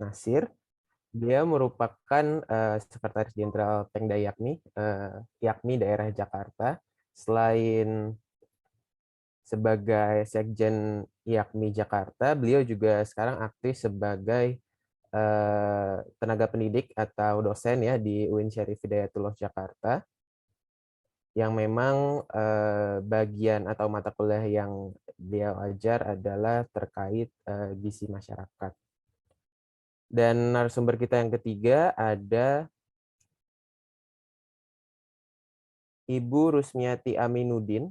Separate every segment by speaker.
Speaker 1: Nasir. Dia merupakan Sekretaris Jenderal Pemda Yakmi daerah Jakarta. Selain sebagai Sekjen Yakmi Jakarta, beliau juga sekarang aktif sebagai tenaga pendidik atau dosen ya di UIN Syarif Hidayatullah Jakarta, yang memang bagian atau mata kuliah yang beliau ajar adalah terkait gizi masyarakat. Dan narasumber kita yang ketiga ada Ibu Rusmiati Aminuddin.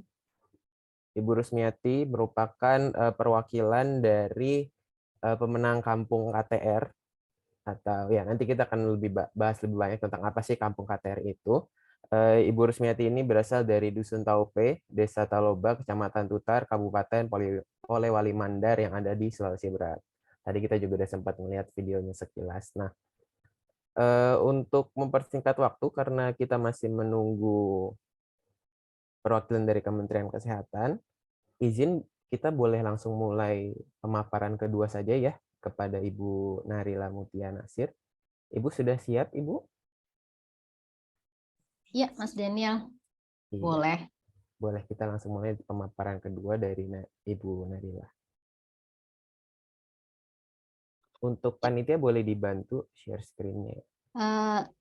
Speaker 1: Ibu Rusmiati merupakan perwakilan dari pemenang kampung KTR, atau ya nanti kita akan bahas lebih banyak tentang apa sih kampung KTR itu. Ibu Rusmiati ini berasal dari Dusun Taupe, Desa Taloba, Kecamatan Tutar, Kabupaten Polewali Mandar yang ada di Sulawesi Barat. Tadi kita juga sudah sempat melihat videonya sekilas. Nah, untuk mempersingkat waktu karena kita masih menunggu perwakilan dari Kementerian Kesehatan, izin kita boleh langsung mulai pemaparan kedua saja ya kepada Ibu Narila Mutia Nasir. Ibu sudah siap, Ibu?
Speaker 2: Iya, Mas Daniel.
Speaker 1: Iya.
Speaker 2: Boleh.
Speaker 1: Boleh, kita langsung mulai pemaparan kedua dari Ibu Narila. Untuk panitia boleh dibantu share screen-nya.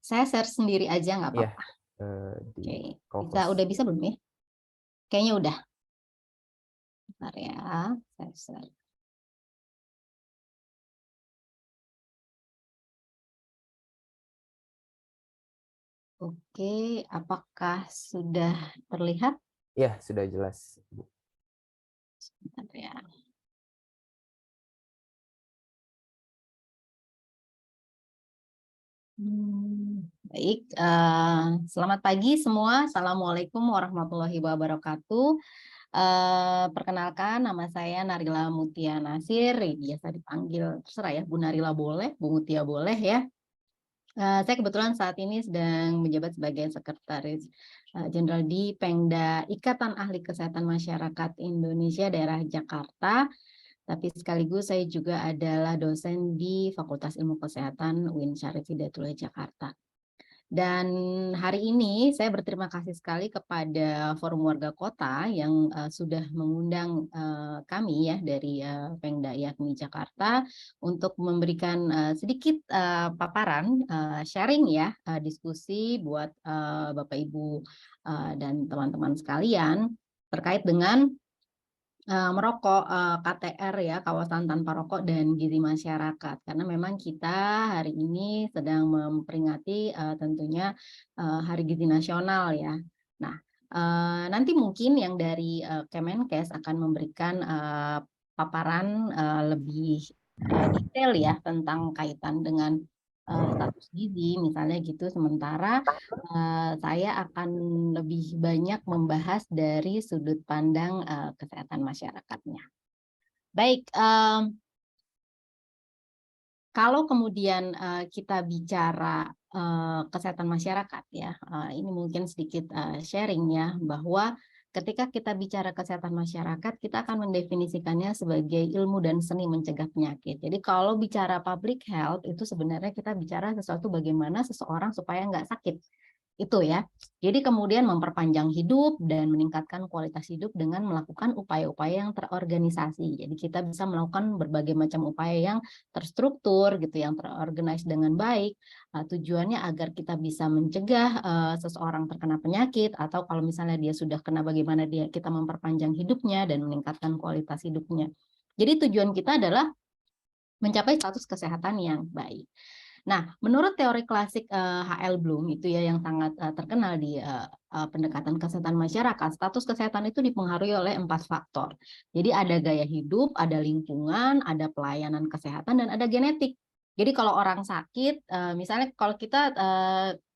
Speaker 2: Saya share sendiri aja, nggak
Speaker 1: Iya,
Speaker 2: apa-apa.
Speaker 1: di
Speaker 2: Oke, udah bisa belum ya? Kayaknya udah. Bentar ya, saya share. Oke, apakah sudah terlihat?
Speaker 1: Iya, sudah jelas, Bu.
Speaker 2: Bentar ya. Baik, selamat pagi semua. Assalamualaikum warahmatullahi wabarakatuh. Perkenalkan, nama saya Narila Mutia Nasir, biasa dipanggil terserah ya, Bu Narila boleh, Bu Mutia boleh ya. Saya kebetulan saat ini sedang menjabat sebagai Sekretaris Jenderal di Pemda Ikatan Ahli Kesehatan Masyarakat Indonesia daerah Jakarta. Tapi sekaligus saya juga adalah dosen di Fakultas Ilmu Kesehatan UIN Syarif Hidayatullah Jakarta. Dan hari ini saya berterima kasih sekali kepada Forum Warga Kota yang sudah mengundang kami ya dari Pemda Yakmi Jakarta untuk memberikan sedikit paparan, sharing ya, diskusi buat Bapak Ibu dan teman-teman sekalian terkait dengan merokok, KTR ya, kawasan tanpa rokok dan gizi masyarakat, karena memang kita hari ini sedang memperingati tentunya Hari Gizi Nasional ya. Nah, nanti mungkin yang dari Kemenkes akan memberikan paparan lebih detail ya tentang kaitan dengan status gizi misalnya gitu, sementara saya akan lebih banyak membahas dari sudut pandang kesehatan masyarakatnya. Baik, kalau kemudian kita bicara kesehatan masyarakat ya, ini mungkin sedikit sharing ya, bahwa ketika kita bicara kesehatan masyarakat, kita akan mendefinisikannya sebagai ilmu dan seni mencegah penyakit. Jadi kalau bicara public health, itu sebenarnya kita bicara sesuatu bagaimana seseorang supaya nggak sakit. Itu ya. Jadi kemudian memperpanjang hidup dan meningkatkan kualitas hidup dengan melakukan upaya-upaya yang terorganisasi. Jadi kita bisa melakukan berbagai macam upaya yang terstruktur gitu, yang terorganisasi dengan baik. Tujuannya agar kita bisa mencegah seseorang terkena penyakit, atau kalau misalnya dia sudah kena, bagaimana kita memperpanjang hidupnya dan meningkatkan kualitas hidupnya. Jadi tujuan kita adalah mencapai status kesehatan yang baik. Nah, menurut teori klasik H.L. Bloom itu ya yang sangat terkenal di pendekatan kesehatan masyarakat, status kesehatan itu dipengaruhi oleh 4 faktor. Jadi ada gaya hidup, ada lingkungan, ada pelayanan kesehatan, dan ada genetik. Jadi kalau orang sakit, misalnya kalau kita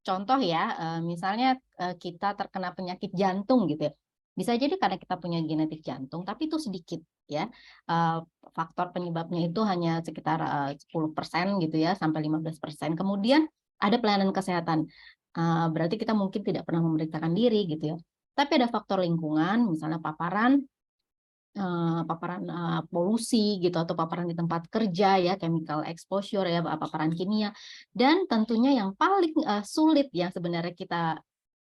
Speaker 2: contoh ya, misalnya kita terkena penyakit jantung gitu ya, bisa jadi karena kita punya genetik jantung, tapi itu sedikit ya. Faktor penyebabnya itu hanya sekitar 10% gitu ya, sampai 15%. Kemudian ada pelayanan kesehatan. Berarti kita mungkin tidak pernah memeriksakan diri gitu ya. Tapi ada faktor lingkungan, misalnya paparan paparan polusi gitu atau paparan di tempat kerja ya, chemical exposure ya, paparan kimia. Dan tentunya yang paling sulit yang sebenarnya kita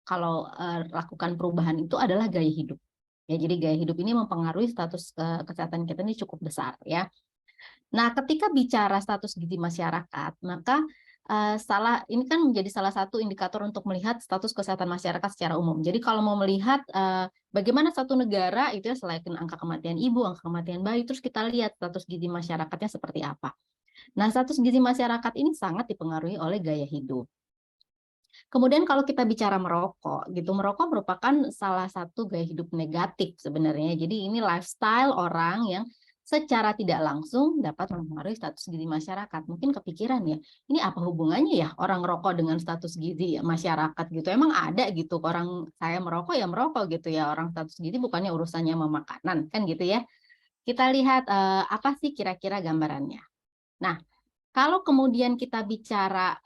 Speaker 2: kalau lakukan perubahan itu adalah gaya hidup. Ya, jadi gaya hidup ini mempengaruhi status kesehatan kita ini cukup besar ya. Nah, ketika bicara status gizi masyarakat, maka ini kan menjadi salah satu indikator untuk melihat status kesehatan masyarakat secara umum. Jadi kalau mau melihat bagaimana satu negara itu ya, selain angka kematian ibu, angka kematian bayi, terus kita lihat status gizi masyarakatnya seperti apa. Nah, status gizi masyarakat ini sangat dipengaruhi oleh gaya hidup. Kemudian kalau kita bicara merokok, gitu, merokok merupakan salah satu gaya hidup negatif sebenarnya. Jadi ini lifestyle orang yang secara tidak langsung dapat mempengaruhi status gizi masyarakat. Mungkin kepikiran ya, ini apa hubungannya ya orang rokok dengan status gizi masyarakat gitu? Emang ada gitu orang saya merokok ya merokok gitu ya, orang status gizi bukannya urusannya sama makanan kan gitu ya? Kita lihat apa sih kira-kira gambarannya. Nah, kalau kemudian kita bicara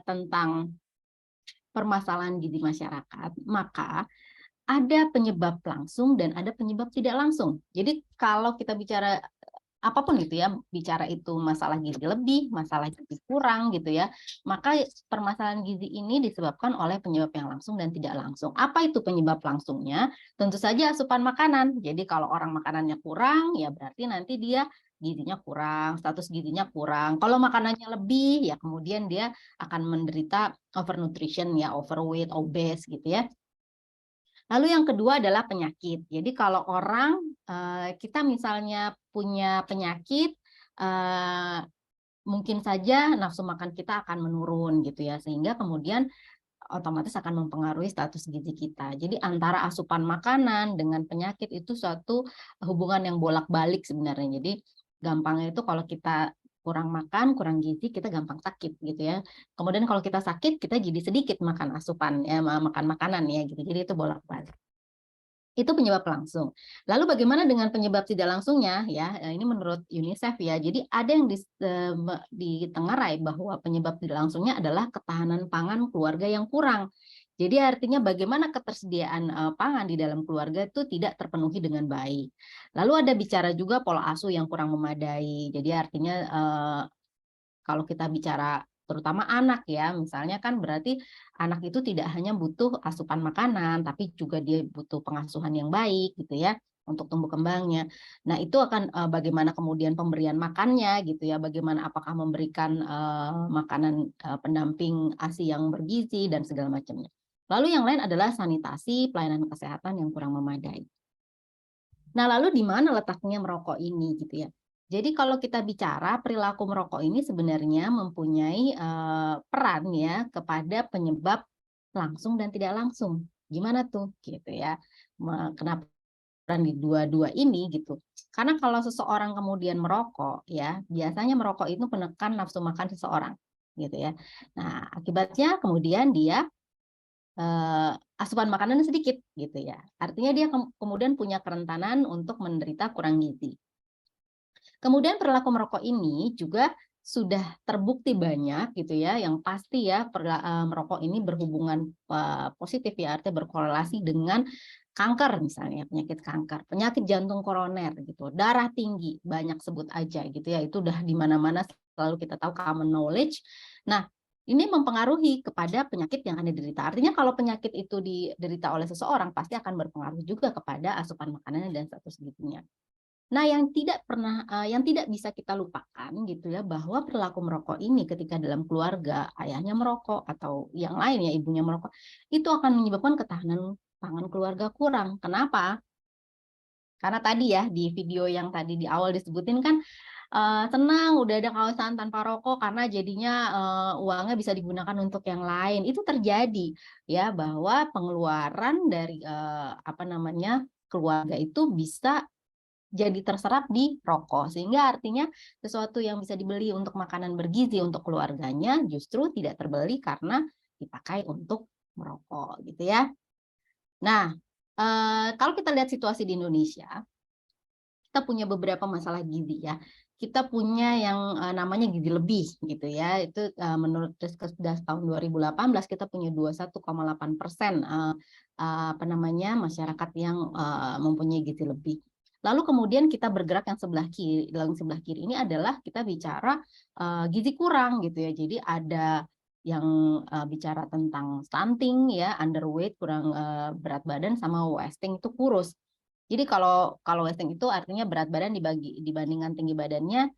Speaker 2: tentang permasalahan gizi masyarakat, maka ada penyebab langsung dan ada penyebab tidak langsung. Jadi kalau kita bicara apapun gitu ya, bicara itu masalah gizi lebih, masalah gizi kurang gitu ya, maka permasalahan gizi ini disebabkan oleh penyebab yang langsung dan tidak langsung. Apa itu penyebab langsungnya? Tentu saja asupan makanan. Jadi kalau orang makanannya kurang, ya berarti nanti dia gizinya kurang, status gizinya kurang. Kalau makanannya lebih, ya kemudian dia akan menderita overnutrition ya, overweight, obese gitu ya. Lalu yang kedua adalah penyakit. Jadi kalau orang kita misalnya punya penyakit, mungkin saja nafsu makan kita akan menurun gitu ya, sehingga kemudian otomatis akan mempengaruhi status gizi kita. Jadi antara asupan makanan dengan penyakit itu suatu hubungan yang bolak-balik sebenarnya. Jadi gampangnya itu kalau kita kurang makan, kurang gizi, kita gampang sakit gitu ya. Kemudian kalau kita sakit, kita jadi sedikit makan asupan ya, makan makanan ya gitu. Jadi itu bolak-balik. Itu penyebab langsung. Lalu bagaimana dengan penyebab tidak langsungnya? Ya, ini menurut UNICEF ya. Jadi ada yang ditengarai bahwa penyebab tidak langsungnya adalah ketahanan pangan keluarga yang kurang. Jadi artinya bagaimana ketersediaan pangan di dalam keluarga itu tidak terpenuhi dengan baik. Lalu ada bicara juga pola asuh yang kurang memadai. Jadi artinya kalau kita bicara terutama anak ya, misalnya kan berarti anak itu tidak hanya butuh asupan makanan, tapi juga dia butuh pengasuhan yang baik gitu ya untuk tumbuh kembangnya. Nah itu akan bagaimana kemudian pemberian makannya gitu ya, bagaimana apakah memberikan makanan pendamping ASI yang bergizi dan segala macamnya. Lalu yang lain adalah sanitasi, pelayanan kesehatan yang kurang memadai. Nah, lalu di mana letaknya merokok ini gitu ya? Jadi kalau kita bicara perilaku merokok ini sebenarnya mempunyai peran ya kepada penyebab langsung dan tidak langsung. Gimana tuh gitu ya? Kenapa peran di dua-dua ini gitu? Karena kalau seseorang kemudian merokok ya, biasanya merokok itu menekan nafsu makan seseorang gitu ya. Nah, akibatnya kemudian dia asupan makanan sedikit gitu ya. Artinya dia kemudian punya kerentanan untuk menderita kurang gizi. Kemudian perilaku merokok ini juga sudah terbukti banyak gitu ya, yang pasti ya merokok ini berhubungan positif ya, artinya berkorelasi dengan kanker misalnya, penyakit kanker, penyakit jantung koroner gitu, darah tinggi, banyak sebut aja gitu ya, itu udah di mana-mana selalu kita tahu common knowledge. Nah, ini mempengaruhi kepada penyakit yang akan diderita. Artinya kalau penyakit itu diderita oleh seseorang pasti akan berpengaruh juga kepada asupan makanannya dan status gizinya. Nah, yang tidak bisa kita lupakan gitu ya, bahwa perilaku merokok ini ketika dalam keluarga ayahnya merokok atau yang lain ya ibunya merokok, itu akan menyebabkan ketahanan pangan keluarga kurang. Kenapa? Karena tadi ya di video yang tadi di awal disebutin kan senang udah ada kawasan tanpa rokok karena jadinya uangnya bisa digunakan untuk yang lain. Itu terjadi ya bahwa pengeluaran dari keluarga itu bisa jadi terserap di rokok, sehingga artinya sesuatu yang bisa dibeli untuk makanan bergizi untuk keluarganya justru tidak terbeli karena dipakai untuk merokok gitu ya. Nah, kalau kita lihat situasi di Indonesia, kita punya beberapa masalah gizi ya. Kita punya yang namanya gizi lebih gitu ya. Itu menurut Riskesdas tahun 2018 kita punya 21,8% masyarakat yang mempunyai gizi lebih. Lalu kemudian kita bergerak yang sebelah kiri. Dalam sebelah kiri ini adalah kita bicara gizi kurang gitu ya. Jadi ada yang bicara tentang stunting ya, underweight, kurang berat badan, sama wasting itu kurus. Jadi kalau wasting itu artinya berat badan dibandingkan tinggi badannya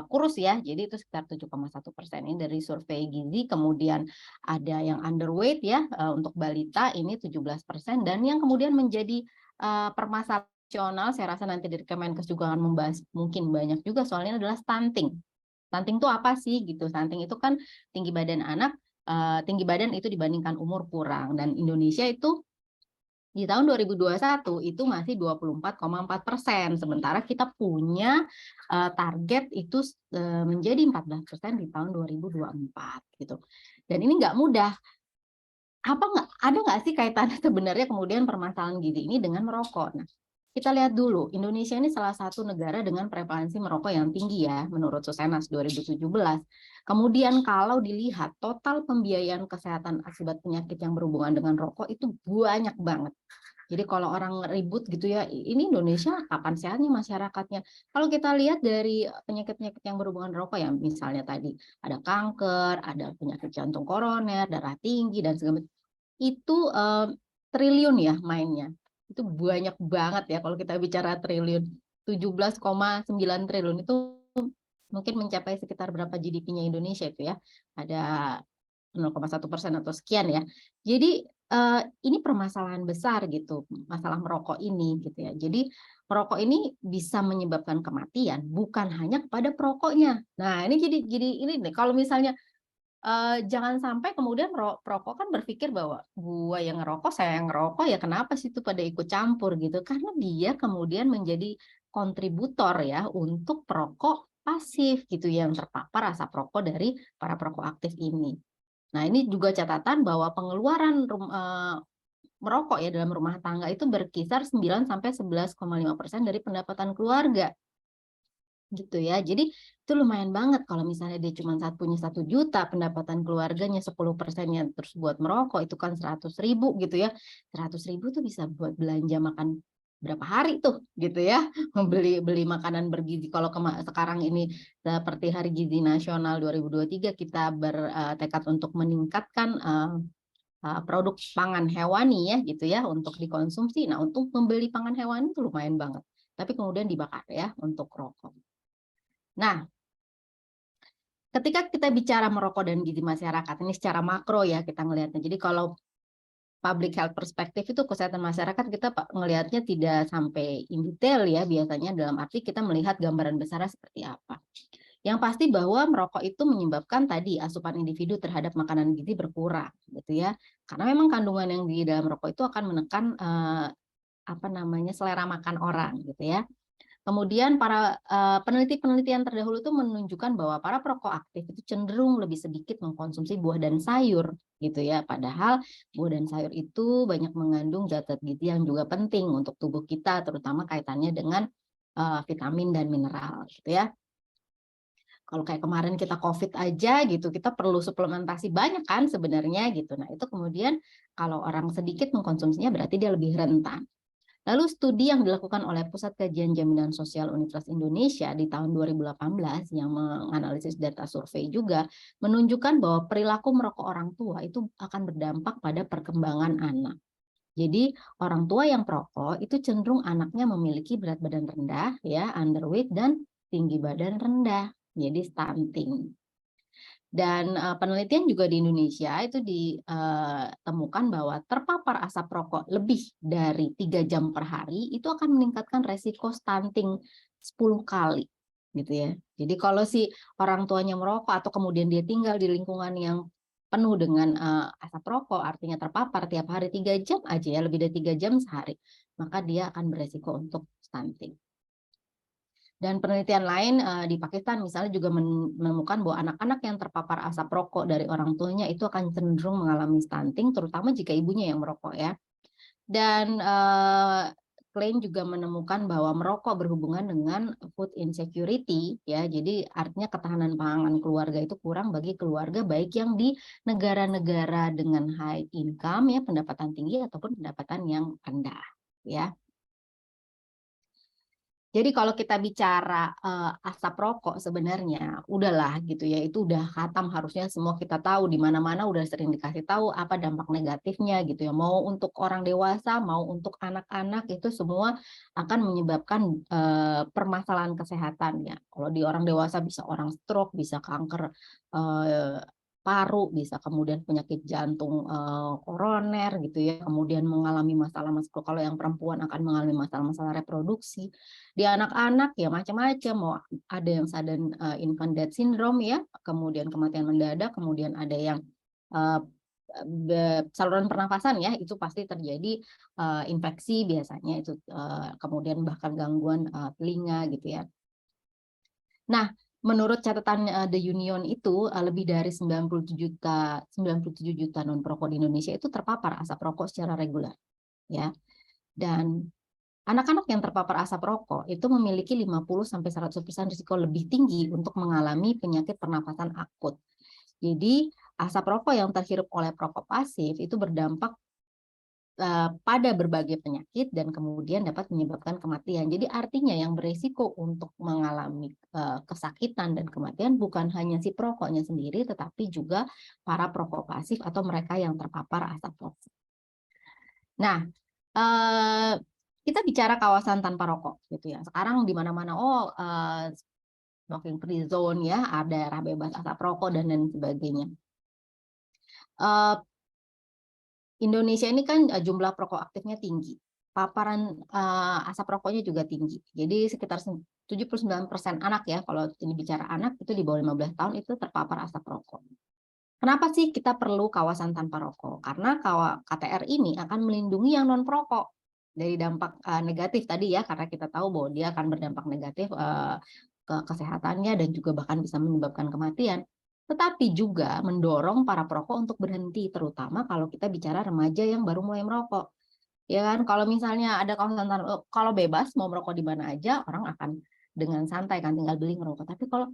Speaker 2: kurus ya. Jadi itu sekitar 7,1%. Ini dari survei gizi. Kemudian ada yang underweight ya, untuk balita ini 17%, dan yang kemudian menjadi permasalahan nasional, saya rasa nanti dari Kemenkes juga akan membahas mungkin banyak juga soalnya, adalah stunting. Stunting itu apa sih gitu? Stunting itu kan tinggi badan anak, tinggi badan itu dibandingkan umur kurang, dan Indonesia itu di tahun 2021 itu masih 24,4%, sementara kita punya target itu menjadi 14% di tahun 2024 gitu. Dan ini nggak mudah. Ada nggak sih kaitannya sebenarnya kemudian permasalahan gizi ini dengan merokok? Nah, kita lihat dulu, Indonesia ini salah satu negara dengan prevalensi merokok yang tinggi ya, menurut Susenas 2017. Kemudian kalau dilihat total pembiayaan kesehatan akibat penyakit yang berhubungan dengan rokok itu banyak banget. Jadi kalau orang ribut gitu ya, ini Indonesia kapan sehatnya masyarakatnya? Kalau kita lihat dari penyakit-penyakit yang berhubungan rokok ya, misalnya tadi ada kanker, ada penyakit jantung koroner, darah tinggi, dan segala macam, itu triliun ya mainnya. Itu banyak banget ya kalau kita bicara triliun. 17,9 triliun itu mungkin mencapai sekitar berapa GDP-nya Indonesia itu ya. Ada 0,1% atau sekian ya. Jadi ini permasalahan besar gitu, masalah merokok ini gitu ya. Jadi merokok ini bisa menyebabkan kematian bukan hanya kepada perokoknya. Nah, ini jadi ini nih, kalau misalnya jangan sampai kemudian perokok kan berpikir bahwa gua yang ngerokok, saya yang ngerokok, ya kenapa sih itu pada ikut campur gitu. Karena dia kemudian menjadi kontributor ya untuk perokok pasif gitu yang terpapar asap rokok dari para perokok aktif ini. Nah, ini juga catatan bahwa pengeluaran merokok ya dalam rumah tangga itu berkisar 9-11,5% dari pendapatan keluarga. Gitu ya. Jadi itu lumayan banget kalau misalnya dia cuma punya 1 juta, pendapatan keluarganya 10%-nya terus buat merokok, itu kan 100.000 gitu ya. 100.000 tuh bisa buat belanja makan berapa hari tuh gitu ya, beli makanan bergizi. Kalau sekarang ini seperti Hari Gizi Nasional 2023, kita bertekad untuk meningkatkan produk pangan hewani ya gitu ya untuk dikonsumsi. Nah, untuk membeli pangan hewani itu lumayan banget. Tapi kemudian dibakar ya untuk rokok. Nah, ketika kita bicara merokok dan gizi masyarakat, ini secara makro ya kita ngelihatnya. Jadi kalau public health perspektif itu kesehatan masyarakat kita ngelihatnya tidak sampai in detail ya, biasanya dalam arti kita melihat gambaran besarnya seperti apa. Yang pasti bahwa merokok itu menyebabkan tadi asupan individu terhadap makanan gizi berkurang gitu ya. Karena memang kandungan yang di dalam rokok itu akan menekan selera makan orang gitu ya. Kemudian para penelitian terdahulu itu menunjukkan bahwa para perokok aktif itu cenderung lebih sedikit mengkonsumsi buah dan sayur gitu ya. Padahal buah dan sayur itu banyak mengandung zat-zat gizi yang juga penting untuk tubuh kita, terutama kaitannya dengan vitamin dan mineral gitu ya. Kalau kayak kemarin kita COVID aja gitu, kita perlu suplementasi banyak kan sebenarnya gitu. Nah, itu kemudian kalau orang sedikit mengkonsumsinya berarti dia lebih rentan. Lalu studi yang dilakukan oleh Pusat Kajian Jaminan Sosial Universitas Indonesia di tahun 2018 yang menganalisis data survei juga menunjukkan bahwa perilaku merokok orang tua itu akan berdampak pada perkembangan anak. Jadi orang tua yang perokok itu cenderung anaknya memiliki berat badan rendah, ya, underweight, dan tinggi badan rendah, jadi stunting. Dan penelitian juga di Indonesia itu ditemukan bahwa terpapar asap rokok lebih dari 3 jam per hari itu akan meningkatkan resiko stunting 10 kali gitu ya. Jadi kalau si orang tuanya merokok atau kemudian dia tinggal di lingkungan yang penuh dengan asap rokok, artinya terpapar tiap hari 3 jam aja ya, lebih dari 3 jam sehari, maka dia akan beresiko untuk stunting. Dan penelitian lain di Pakistan misalnya juga menemukan bahwa anak-anak yang terpapar asap rokok dari orang tuanya itu akan cenderung mengalami stunting, terutama jika ibunya yang merokok ya. Dan Klein juga menemukan bahwa merokok berhubungan dengan food insecurity ya. Jadi artinya ketahanan pangan keluarga itu kurang bagi keluarga baik yang di negara-negara dengan high income ya, pendapatan tinggi ataupun pendapatan yang rendah ya. Jadi kalau kita bicara asap rokok sebenarnya udahlah gitu ya, itu udah khatam, harusnya semua kita tahu, di mana-mana udah sering dikasih tahu apa dampak negatifnya gitu ya. Mau untuk orang dewasa, mau untuk anak-anak, itu semua akan menyebabkan permasalahan kesehatan ya. Kalau di orang dewasa bisa orang stroke, bisa kanker paru, bisa kemudian penyakit jantung koroner gitu ya, kemudian mengalami masalah-masalah, kalau yang perempuan akan mengalami masalah-masalah reproduksi. Di anak-anak ya macam-macam, mau ada yang sudden infant death syndrome ya, kemudian kematian mendadak, kemudian ada yang uh, saluran pernafasan ya, itu pasti terjadi infeksi biasanya itu, kemudian bahkan gangguan telinga gitu ya. Nah, menurut catatan The Union itu lebih dari 97 juta non perokok di Indonesia itu terpapar asap rokok secara reguler ya. Dan anak-anak yang terpapar asap rokok itu memiliki 50-100% risiko lebih tinggi untuk mengalami penyakit pernafasan akut. Jadi, asap rokok yang terhirup oleh perokok pasif itu berdampak pada berbagai penyakit dan kemudian dapat menyebabkan kematian. Jadi artinya yang berisiko untuk mengalami kesakitan dan kematian bukan hanya si perokoknya sendiri, tetapi juga para perokok pasif atau mereka yang terpapar asap rokok. Nah, kita bicara kawasan tanpa rokok gitu ya. Sekarang di mana-mana smoking free zone ya, ada daerah bebas asap rokok dan lain sebagainya. Indonesia ini kan jumlah perokok aktifnya tinggi, paparan asap rokoknya juga tinggi. Jadi sekitar 79% anak ya, kalau ini bicara anak itu di bawah 15 tahun itu terpapar asap rokok. Kenapa sih kita perlu kawasan tanpa rokok? Karena KTR ini akan melindungi yang non perokok dari dampak negatif tadi ya, karena kita tahu bahwa dia akan berdampak negatif ke kesehatannya dan juga bahkan bisa menyebabkan kematian. Tetapi juga mendorong para perokok untuk berhenti, terutama kalau kita bicara remaja yang baru mulai merokok. Ya kan, kalau misalnya ada kawasan tanpa, kalau bebas mau merokok di mana aja, orang akan dengan santai kan tinggal beli merokok. Tapi kalau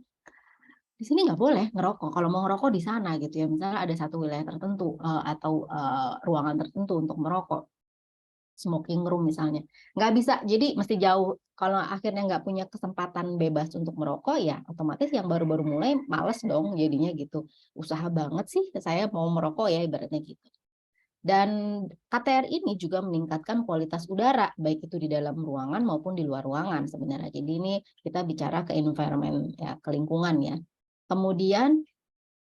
Speaker 2: di sini nggak boleh ngerokok. Kalau mau ngerokok di sana gitu ya, misalnya ada satu wilayah tertentu atau ruangan tertentu untuk merokok, smoking room misalnya, nggak bisa. Jadi mesti jauh. Kalau akhirnya nggak punya kesempatan bebas untuk merokok, ya otomatis yang baru-baru mulai males dong jadinya gitu. Usaha banget sih saya mau merokok ya ibaratnya gitu. Dan KTR ini juga meningkatkan kualitas udara, baik itu di dalam ruangan maupun di luar ruangan sebenarnya. Jadi ini kita bicara ke environment ya, ke lingkungan ya. Kemudian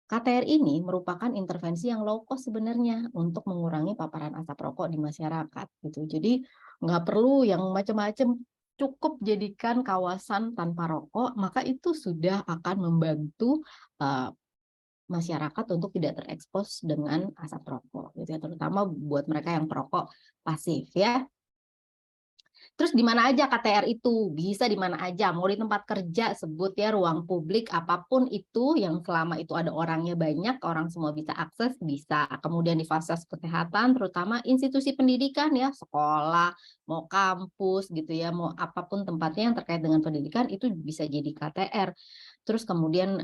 Speaker 2: KTR ini merupakan intervensi yang low cost sebenarnya untuk mengurangi paparan asap rokok di masyarakat gitu. Jadi nggak perlu yang macam-macam, cukup jadikan kawasan tanpa rokok, maka itu sudah akan membantu masyarakat untuk tidak terekspos dengan asap rokok gitu ya, terutama buat mereka yang perokok pasif ya. Terus di mana aja KTR itu? Bisa di mana aja, mau di tempat kerja, sebut ya, ruang publik, apapun itu yang selama itu ada orangnya banyak, orang semua bisa akses, bisa. Kemudian di fasilitas kesehatan, terutama institusi pendidikan ya, sekolah, mau kampus gitu ya, mau apapun tempatnya yang terkait dengan pendidikan, itu bisa jadi KTR. Terus kemudian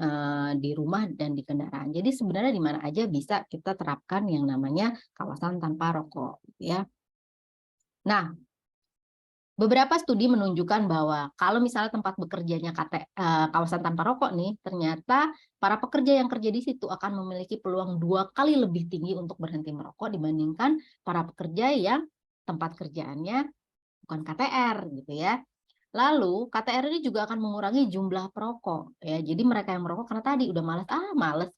Speaker 2: di rumah dan di kendaraan. Jadi sebenarnya di mana aja bisa kita terapkan yang namanya kawasan tanpa rokok ya. Nah, beberapa studi menunjukkan bahwa kalau misalnya tempat bekerjanya kawasan tanpa rokok nih, ternyata para pekerja yang kerja di situ akan memiliki peluang 2 kali lebih tinggi untuk berhenti merokok dibandingkan para pekerja yang tempat kerjaannya bukan KTR gitu ya. Lalu KTR ini juga akan mengurangi jumlah perokok ya. Jadi mereka yang merokok karena tadi udah males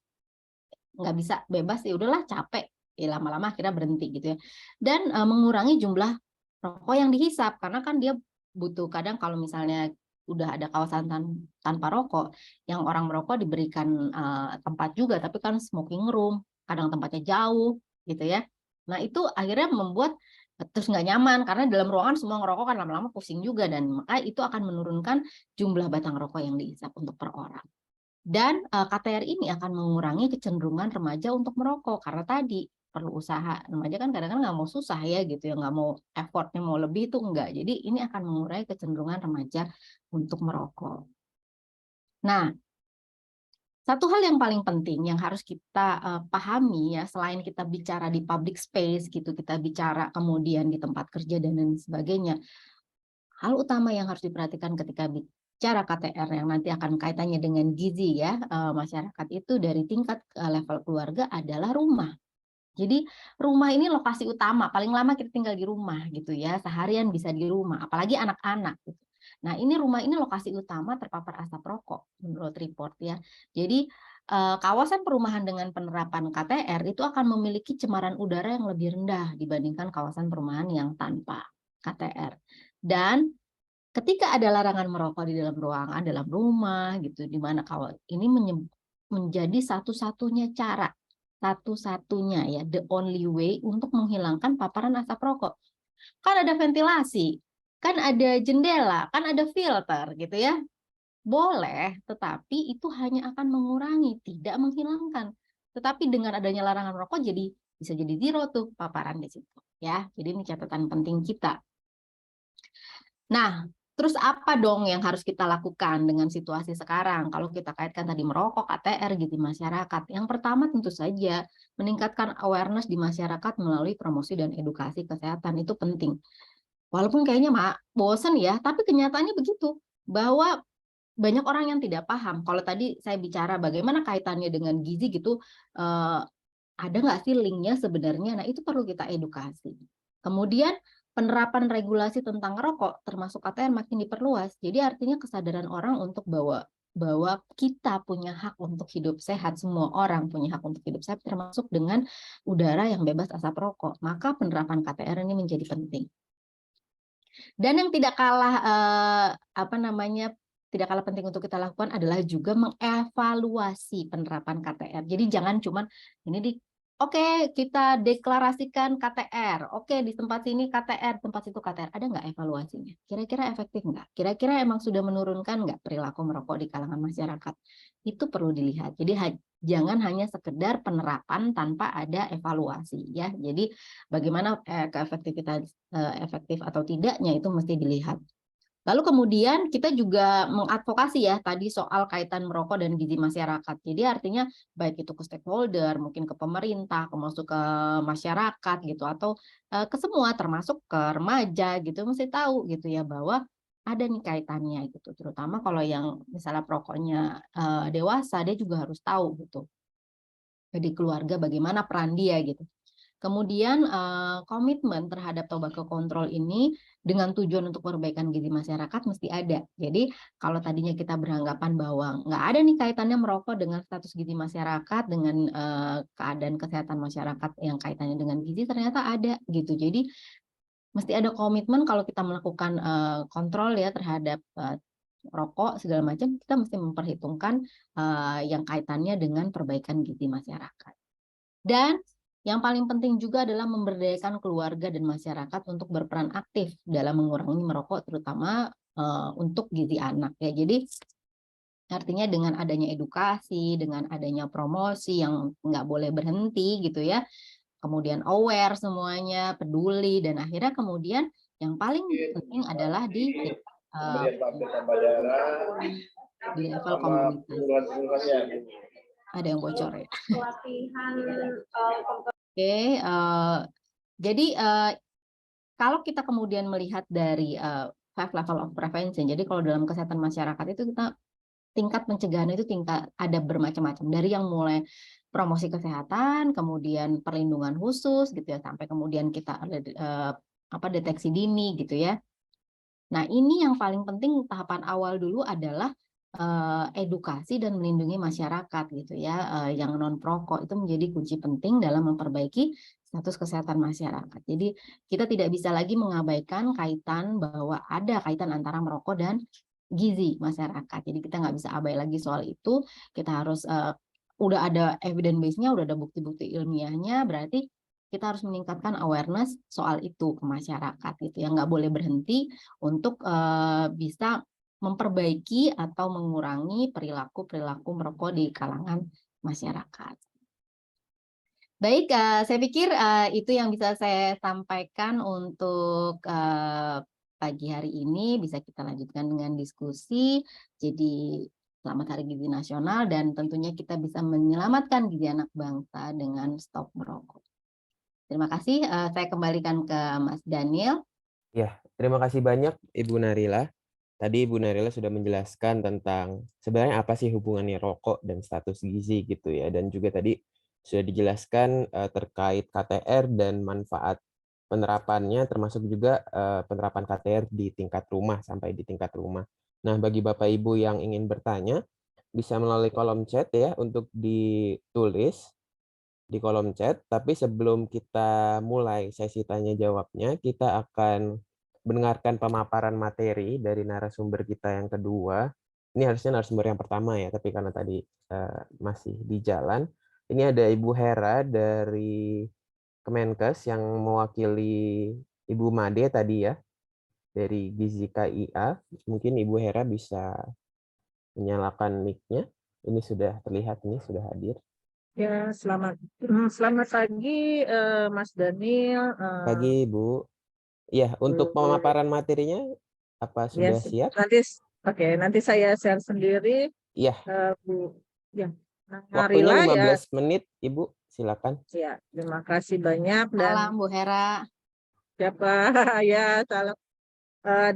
Speaker 2: nggak bisa bebas, ya udahlah capek, ya lama-lama akhirnya berhenti gitu ya. Dan mengurangi jumlah rokok yang dihisap karena kan dia butuh, kadang kalau misalnya udah ada kawasan tanpa rokok, yang orang merokok diberikan tempat juga, tapi kan smoking room, kadang tempatnya jauh gitu ya. Nah itu akhirnya membuat terus nggak nyaman karena dalam ruangan semua ngerokok kan lama-lama pusing juga, dan maka itu akan menurunkan jumlah batang rokok yang dihisap untuk per orang. Dan KTR ini akan mengurangi kecenderungan remaja untuk merokok karena tadi perlu usaha. Remaja kan kadang-kadang nggak mau susah ya gitu ya, nggak mau effortnya mau lebih itu enggak. Jadi ini akan mengurangi kecenderungan remaja untuk merokok. Nah, satu hal yang paling penting yang harus kita pahami ya, selain kita bicara di public space gitu, kita bicara kemudian di tempat kerja dan lain sebagainya, hal utama yang harus diperhatikan ketika bicara KTR yang nanti akan kaitannya dengan gizi ya, masyarakat itu dari tingkat level keluarga adalah rumah. Jadi rumah ini lokasi utama, paling lama kita tinggal di rumah gitu ya, seharian bisa di rumah, apalagi anak-anak gitu. Nah, ini rumah ini lokasi utama terpapar asap rokok menurut report ya. Jadi kawasan perumahan dengan penerapan KTR itu akan memiliki cemaran udara yang lebih rendah dibandingkan kawasan perumahan yang tanpa KTR. Dan ketika ada larangan merokok di dalam ruangan, dalam rumah gitu, di mana kalau ini menjadi satu-satunya cara, satu-satunya ya, the only way untuk menghilangkan paparan asap rokok. Kan ada ventilasi, kan ada jendela, kan ada filter gitu ya. Boleh, tetapi itu hanya akan mengurangi, tidak menghilangkan. Tetapi dengan adanya larangan rokok jadi bisa jadi zero tuh paparan di situ ya. Jadi ini catatan penting kita. Nah, terus apa dong yang harus kita lakukan dengan situasi sekarang? Kalau kita kaitkan tadi merokok, KTR gitu di masyarakat. Yang pertama tentu saja meningkatkan awareness di masyarakat melalui promosi dan edukasi kesehatan itu penting. Walaupun kayaknya bosen ya, tapi kenyataannya begitu. Bahwa banyak orang yang tidak paham. Kalau tadi saya bicara bagaimana kaitannya dengan gizi gitu, ada nggak sih linknya sebenarnya? Nah, itu perlu kita edukasi. Kemudian penerapan regulasi tentang rokok termasuk KTR makin diperluas. Jadi artinya kesadaran orang untuk bahwa kita punya hak untuk hidup sehat, semua orang punya hak untuk hidup sehat termasuk dengan udara yang bebas asap rokok. Maka penerapan KTR ini menjadi penting. Dan yang tidak kalah tidak kalah penting untuk kita lakukan adalah juga mengevaluasi penerapan KTR. Jadi jangan cuma ini oke, kita deklarasikan KTR. Oke, di tempat sini KTR, tempat situ KTR. Ada nggak evaluasinya? Kira-kira efektif nggak? Kira-kira emang sudah menurunkan nggak perilaku merokok di kalangan masyarakat? Itu perlu dilihat. Jadi jangan hanya sekedar penerapan tanpa ada evaluasi ya. Jadi bagaimana efektif atau tidaknya itu mesti dilihat. Lalu kemudian kita juga mengadvokasi ya tadi soal kaitan merokok dan gizi masyarakat. Jadi artinya baik itu ke stakeholder, mungkin ke pemerintah, masuk ke masyarakat gitu atau ke semua termasuk ke remaja gitu mesti tahu gitu ya bahwa ada nih kaitannya gitu. Terutama kalau yang misalnya perokoknya dewasa dia juga harus tahu gitu. Jadi keluarga bagaimana peran dia gitu. Kemudian komitmen terhadap tobacco control ini dengan tujuan untuk perbaikan gizi masyarakat mesti ada. Jadi kalau tadinya kita beranggapan bahwa nggak ada nih kaitannya merokok dengan status gizi masyarakat, dengan keadaan kesehatan masyarakat yang kaitannya dengan gizi, ternyata ada gitu. Jadi mesti ada komitmen kalau kita melakukan kontrol ya terhadap rokok segala macam, kita mesti memperhitungkan yang kaitannya dengan perbaikan gizi masyarakat. Dan yang paling penting juga adalah memberdayakan keluarga dan masyarakat untuk berperan aktif dalam mengurangi merokok, terutama untuk gizi anak ya. Jadi artinya dengan adanya edukasi, dengan adanya promosi yang nggak boleh berhenti gitu ya, kemudian aware semuanya, peduli, dan akhirnya kemudian yang paling penting adalah di level komunitas. Ada yang bocor ya. Oke, jadi kalau kita kemudian melihat dari 5 level of prevention, jadi kalau dalam kesehatan masyarakat itu kita tingkat pencegahan itu ada bermacam-macam, dari yang mulai promosi kesehatan, kemudian perlindungan khusus gitu ya, sampai kemudian kita deteksi dini gitu ya. Nah, ini yang paling penting tahapan awal dulu adalah edukasi dan melindungi masyarakat gitu ya, yang non perokok itu menjadi kunci penting dalam memperbaiki status kesehatan masyarakat. Jadi kita tidak bisa lagi mengabaikan kaitan bahwa ada kaitan antara merokok dan gizi masyarakat. Jadi kita nggak bisa abai lagi soal itu. Kita harus udah ada evidence base-nya, udah ada bukti-bukti ilmiahnya, berarti kita harus meningkatkan awareness soal itu ke masyarakat gitu ya, nggak boleh berhenti untuk bisa memperbaiki atau mengurangi perilaku merokok di kalangan masyarakat. Baik, saya pikir itu yang bisa saya sampaikan untuk pagi hari ini. Bisa kita lanjutkan dengan diskusi. Jadi selamat Hari Gizi Nasional dan tentunya kita bisa menyelamatkan gizi anak bangsa dengan stop merokok. Terima kasih. Saya kembalikan ke Mas Daniel.
Speaker 1: Ya, Terima kasih banyak Ibu Narila. Tadi Ibu Narila sudah menjelaskan tentang sebenarnya apa sih hubungannya rokok dan status gizi gitu ya. Dan juga tadi sudah dijelaskan terkait KTR dan manfaat penerapannya termasuk juga penerapan KTR di tingkat rumah sampai di tingkat rumah. Nah, bagi Bapak Ibu yang ingin bertanya bisa melalui kolom chat ya untuk ditulis di kolom chat, tapi sebelum kita mulai sesi tanya jawabnya, kita akan mendengarkan pemaparan materi dari narasumber kita yang kedua. Ini harusnya narasumber yang pertama ya, tapi karena tadi masih di jalan. Ini ada Ibu Hera dari Kemenkes yang mewakili Ibu Made tadi ya, dari Gizi KIA. Mungkin Ibu Hera bisa menyalakan mic-nya. Ini sudah terlihat, ini sudah hadir.
Speaker 3: Ya, selamat pagi, Mas Daniel.
Speaker 1: Pagi, Ibu. Ya, untuk
Speaker 3: Bu-
Speaker 1: pemaparan materinya, apa
Speaker 3: ya,
Speaker 1: sudah siap?
Speaker 3: nanti saya share sendiri,
Speaker 1: Ya,
Speaker 3: Bu. Ya,
Speaker 1: waktunya
Speaker 3: Narila ya,
Speaker 1: 15 menit, Ibu. Silakan.
Speaker 3: ya. Terima kasih banyak dan
Speaker 2: Malam Bu Hera.
Speaker 3: siapa ya salam.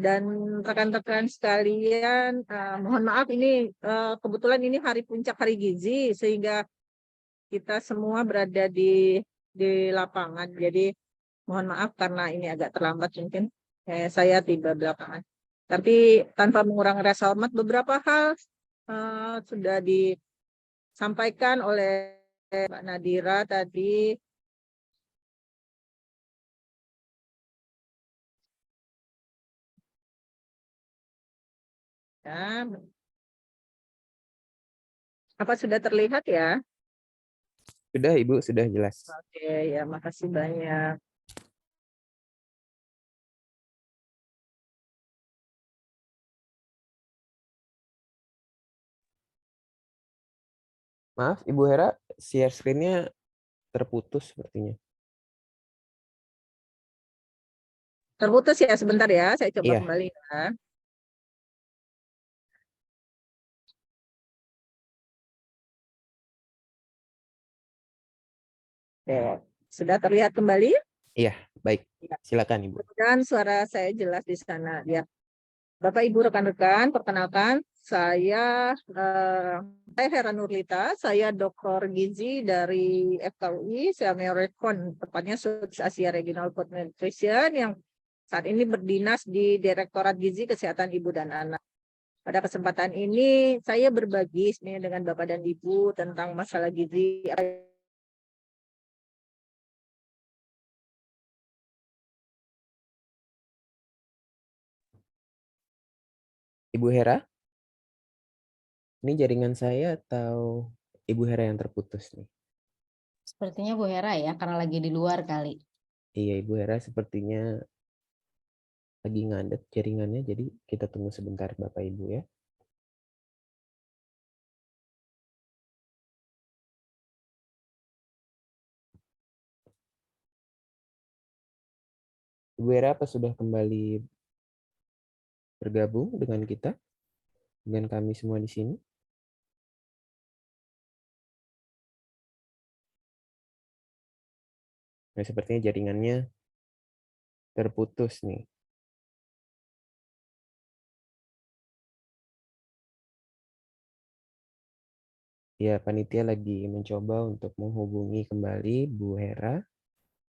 Speaker 3: Dan rekan-rekan sekalian, mohon maaf ini kebetulan ini hari puncak hari gizi sehingga kita semua berada di lapangan. Jadi mohon maaf karena ini agak terlambat mungkin saya tiba belakangan. Tapi tanpa mengurangi rasa hormat, beberapa hal sudah disampaikan oleh Mbak Nadira tadi. Ya, apa sudah terlihat ya?
Speaker 1: Sudah, Ibu, sudah jelas.
Speaker 3: Oke, ya makasih banyak.
Speaker 1: Maaf, Ibu Hera, share screen-nya terputus sepertinya.
Speaker 3: Terputus ya sebentar ya, saya coba
Speaker 1: Iya,
Speaker 3: kembali ya. Oke, sudah terlihat kembali?
Speaker 1: iya, baik.
Speaker 3: Ya.
Speaker 1: Silakan, Ibu.
Speaker 3: Dan suara saya jelas di sana. Ya, Bapak Ibu rekan-rekan, perkenalkan saya Hera Nurlita, saya dokter gizi dari FKUI, saya Merekon, tepatnya Southeast Asia Regional Food Nutrition yang saat ini berdinas di Direktorat Gizi Kesehatan Ibu dan Anak. Pada kesempatan ini saya berbagi dengan Bapak dan Ibu tentang masalah gizi.
Speaker 1: Ibu Hera, ini jaringan saya atau Ibu Hera yang terputus nih?
Speaker 2: Sepertinya Bu Hera ya, karena lagi di luar kali.
Speaker 1: Iya, Ibu Hera sepertinya lagi ngadet jaringannya, jadi kita tunggu sebentar Bapak Ibu ya. Ibu Hera apa sudah kembali bergabung dengan kita, dengan kami semua di sini? Nah, sepertinya jaringannya terputus nih. Ya, panitia lagi mencoba untuk menghubungi kembali Bu Hera.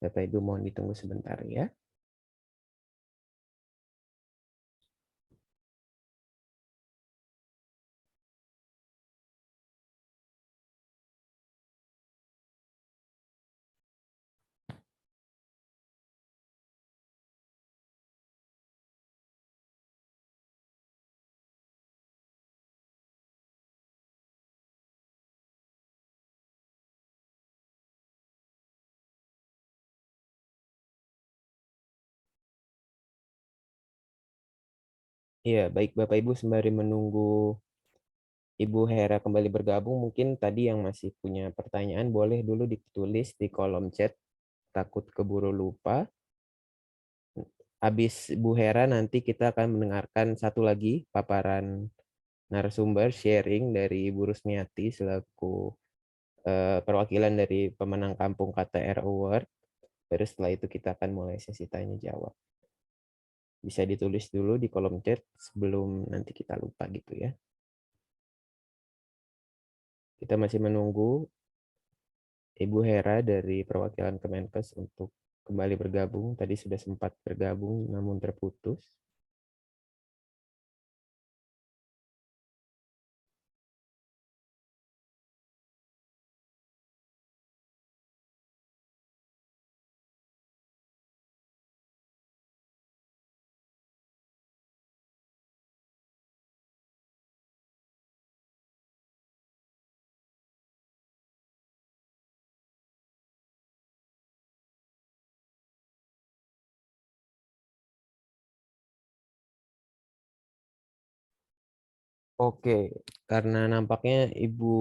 Speaker 1: Bapak Ibu mohon ditunggu sebentar ya. Iya, baik Bapak Ibu sembari menunggu Ibu Hera kembali bergabung, mungkin tadi yang masih punya pertanyaan boleh dulu ditulis di kolom chat, takut keburu lupa. Habis Bu Hera nanti kita akan mendengarkan satu lagi paparan narasumber sharing dari Ibu Rusmiati selaku perwakilan dari pemenang Kampung KTR Award. Baru setelah itu kita akan mulai sesi tanya jawab. Bisa ditulis dulu di kolom chat sebelum nanti kita lupa gitu ya. Kita masih menunggu Ibu Hera dari perwakilan Kemenkes untuk kembali bergabung. Tadi sudah sempat bergabung namun terputus. Oke, karena nampaknya Ibu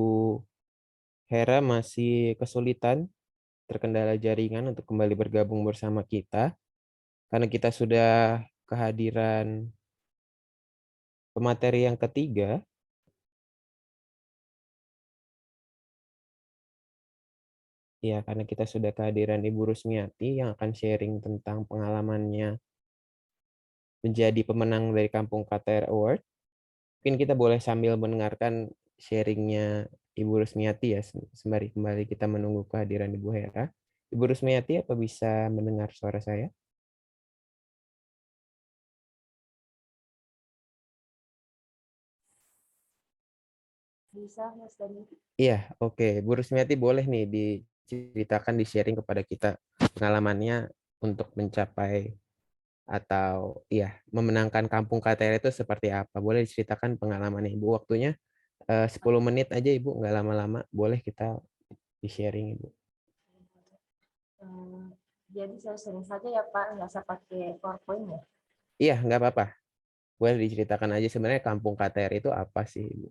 Speaker 1: Hera masih kesulitan terkendala jaringan untuk kembali bergabung bersama kita. Karena kita sudah kehadiran pemateri yang ketiga, ya karena kita sudah kehadiran Ibu Rusmiati yang akan sharing tentang pengalamannya menjadi pemenang dari Kampung KTR Award. Mungkin kita boleh sambil mendengarkan sharingnya Ibu Rusmiati ya, sembari kembali kita menunggu kehadiran Ibu Hera. Ibu Rusmiati, apa bisa mendengar suara saya?
Speaker 4: Bisa, Mas Dani.
Speaker 1: Iya, oke. Bu Rusmiati boleh nih diceritakan, di-sharing kepada kita pengalamannya untuk mencapai atau ya memenangkan Kampung KTR itu seperti apa. Boleh diceritakan pengalamannya Ibu. Waktunya 10 menit aja Ibu, nggak lama-lama. Boleh kita di-sharing Ibu.
Speaker 4: Eh, jadi saya sering saja ya Pak, nggak usah pakai PowerPoint ya.
Speaker 1: Iya, nggak apa-apa. Boleh diceritakan aja sebenarnya Kampung KTR itu apa sih Ibu?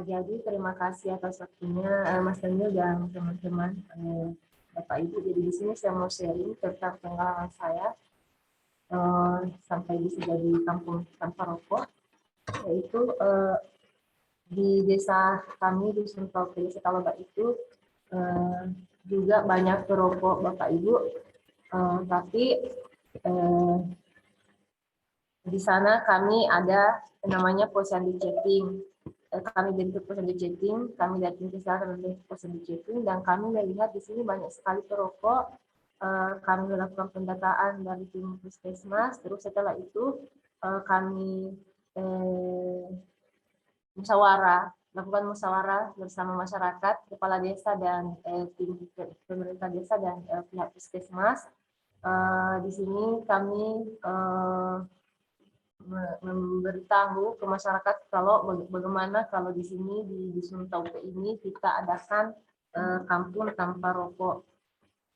Speaker 4: Jadi terima kasih atas waktunya Mas Daniel dan teman-teman Bapak Ibu. Jadi di sini saya mau sharing tentang pengalaman saya sampai bisa jadi kampung tanpa rokok, yaitu di desa kami di Suntal Desa Taloga itu juga banyak perokok Bapak Ibu, tapi di sana kami ada namanya posyandu chatting. Kami bentuk posyandu chatting, kami datang ke sana bentuk posyandu chatting, dan kami melihat di sini banyak sekali perokok. Kami melakukan pendataan dari tim puskesmas. Terus setelah itu kami lakukan musyawarah bersama masyarakat, kepala desa dan tim pemerintah desa dan pihak puskesmas. Di sini kami memberitahu ke masyarakat kalau bagaimana kalau di sini di Dusun Taupe ini kita adakan kampung tanpa rokok.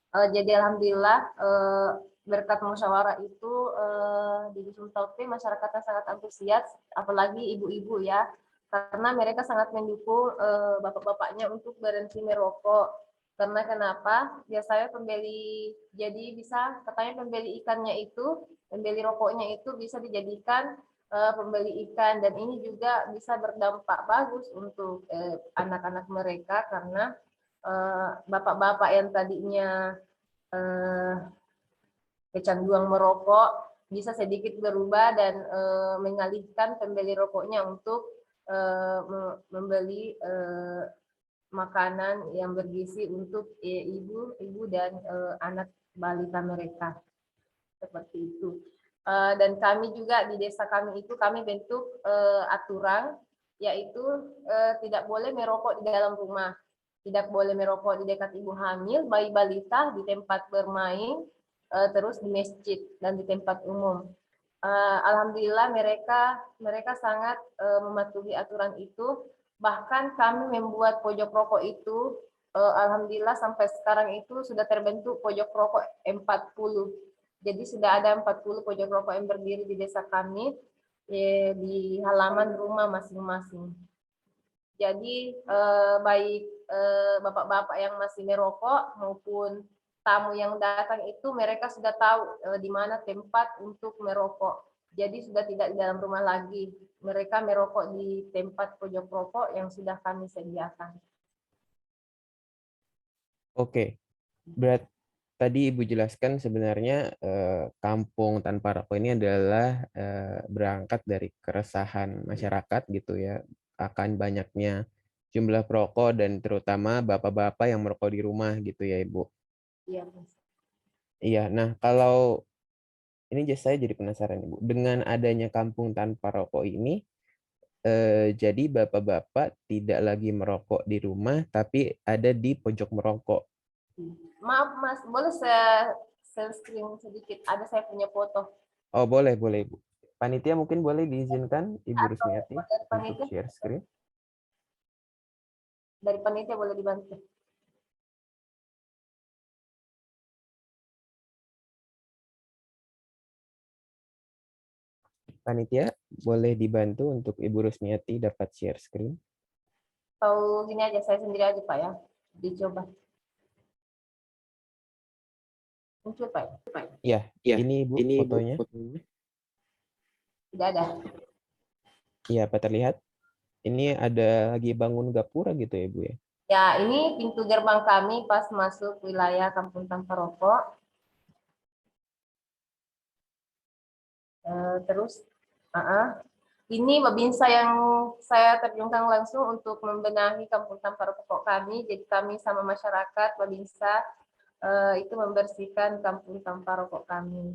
Speaker 4: Jadi alhamdulillah berkat musyawarah itu di Dusun Taupe masyarakatnya sangat antusias, apalagi ibu-ibu ya, karena mereka sangat mendukung bapak-bapaknya untuk berhenti merokok. Karena kenapa? Biasanya pembeli ikannya itu, pembeli rokoknya itu bisa dijadikan pembeli ikan, dan ini juga bisa berdampak bagus untuk anak-anak mereka, karena bapak-bapak yang tadinya kecanduan merokok bisa sedikit berubah dan mengalihkan pembeli rokoknya untuk membeli makanan yang bergizi untuk ibu dan anak balita mereka, seperti itu. Dan kami juga di desa kami itu kami bentuk aturan, yaitu tidak boleh merokok di dalam rumah, tidak boleh merokok di dekat ibu hamil, bayi balita, di tempat bermain, terus di masjid dan di tempat umum. Alhamdulillah mereka sangat mematuhi aturan itu. Bahkan kami membuat pojok rokok itu, alhamdulillah sampai sekarang itu sudah terbentuk pojok rokok 40. Jadi sudah ada 40 pojok rokok yang berdiri di desa kami di halaman rumah masing-masing. Jadi baik bapak-bapak yang masih merokok maupun tamu yang datang itu mereka sudah tahu di mana tempat untuk merokok. Jadi sudah tidak di dalam rumah lagi. Mereka merokok di tempat pojok rokok yang sudah kami sediakan.
Speaker 1: Oke, tadi Ibu jelaskan sebenarnya kampung tanpa rokok ini adalah berangkat dari keresahan masyarakat gitu ya, akan banyaknya jumlah perokok dan terutama bapak-bapak yang merokok di rumah gitu ya Ibu.
Speaker 4: Iya, Mas.
Speaker 1: Iya, nah kalau ini saya jadi penasaran Ibu, dengan adanya kampung tanpa rokok ini, jadi bapak-bapak tidak lagi merokok di rumah, tapi ada di pojok merokok.
Speaker 4: Maaf Mas, boleh saya screen sedikit? Ada saya punya foto.
Speaker 1: Oh boleh, boleh Ibu. Panitia mungkin boleh diizinkan Ibu
Speaker 4: Atau
Speaker 1: Rusmiati
Speaker 4: dari
Speaker 1: untuk
Speaker 4: panitia,
Speaker 1: share screen.
Speaker 4: boleh dibantu.
Speaker 1: Panitia boleh dibantu untuk Ibu Rusmiati dapat share screen.
Speaker 4: Atau gini aja, saya sendiri aja Pak ya. Dicoba. Muncul Pak.
Speaker 1: Ya, ini Ibu fotonya.
Speaker 4: Tidak ada.
Speaker 1: Iya, apa terlihat? Ini ada lagi bangun gapura gitu ya Ibu ya.
Speaker 4: Ya, ini pintu gerbang kami pas masuk wilayah Kampung Tanpa Rokok. Terus, ini babinsa yang saya terjunkan langsung untuk membenahi Kampung Tanpa Rokok kami. Jadi kami sama masyarakat babinsa itu membersihkan Kampung Tanpa Rokok kami.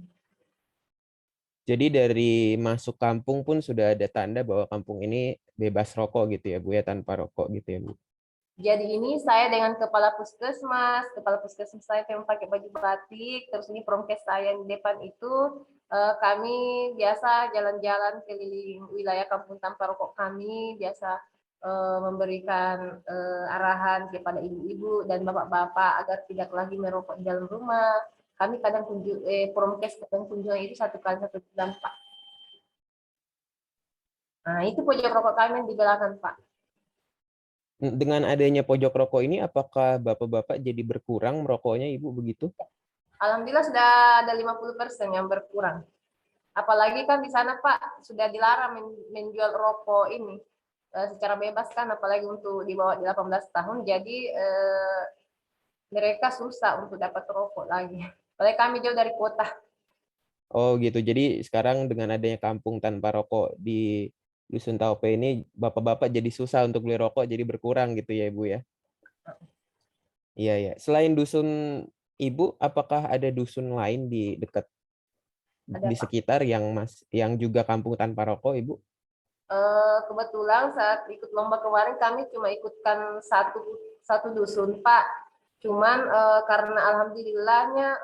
Speaker 1: Jadi dari masuk kampung pun sudah ada tanda bahwa kampung ini bebas rokok gitu ya Bu ya, tanpa rokok gitu ya Bu.
Speaker 4: Jadi ini saya dengan kepala puskesmas saya yang pakai baju batik, terus ini promkes saya di depan itu kami biasa jalan-jalan keliling wilayah Kampung Tanpa Rokok kami, biasa memberikan arahan kepada ibu-ibu dan bapak-bapak agar tidak lagi merokok di dalam rumah. Kami kadang promkes kadang kunjungan itu 1 kali 1 bulan Pak. Nah itu pojok rokok kami yang di belakang Pak.
Speaker 1: Dengan adanya pojok rokok ini, apakah bapak-bapak jadi berkurang merokoknya Ibu begitu?
Speaker 4: Alhamdulillah sudah ada 50% yang berkurang. Apalagi kan di sana Pak sudah dilarang menjual rokok ini secara bebas kan, apalagi untuk di bawah 18 tahun. Jadi mereka susah untuk dapat rokok lagi. Apalagi kami jauh dari kota.
Speaker 1: Oh gitu. Jadi sekarang dengan adanya kampung tanpa rokok di Dusun Taupe ini, bapak-bapak jadi susah untuk beli rokok, jadi berkurang gitu ya Ibu ya? Iya ya. Selain dusun Ibu, apakah ada dusun lain di dekat
Speaker 4: Ada
Speaker 1: di
Speaker 4: Pak.
Speaker 1: sekitar yang juga kampung tanpa rokok Ibu?
Speaker 4: Kebetulan saat ikut lomba kemarin kami cuma ikutkan satu dusun Pak. Cuman karena alhamdulillahnya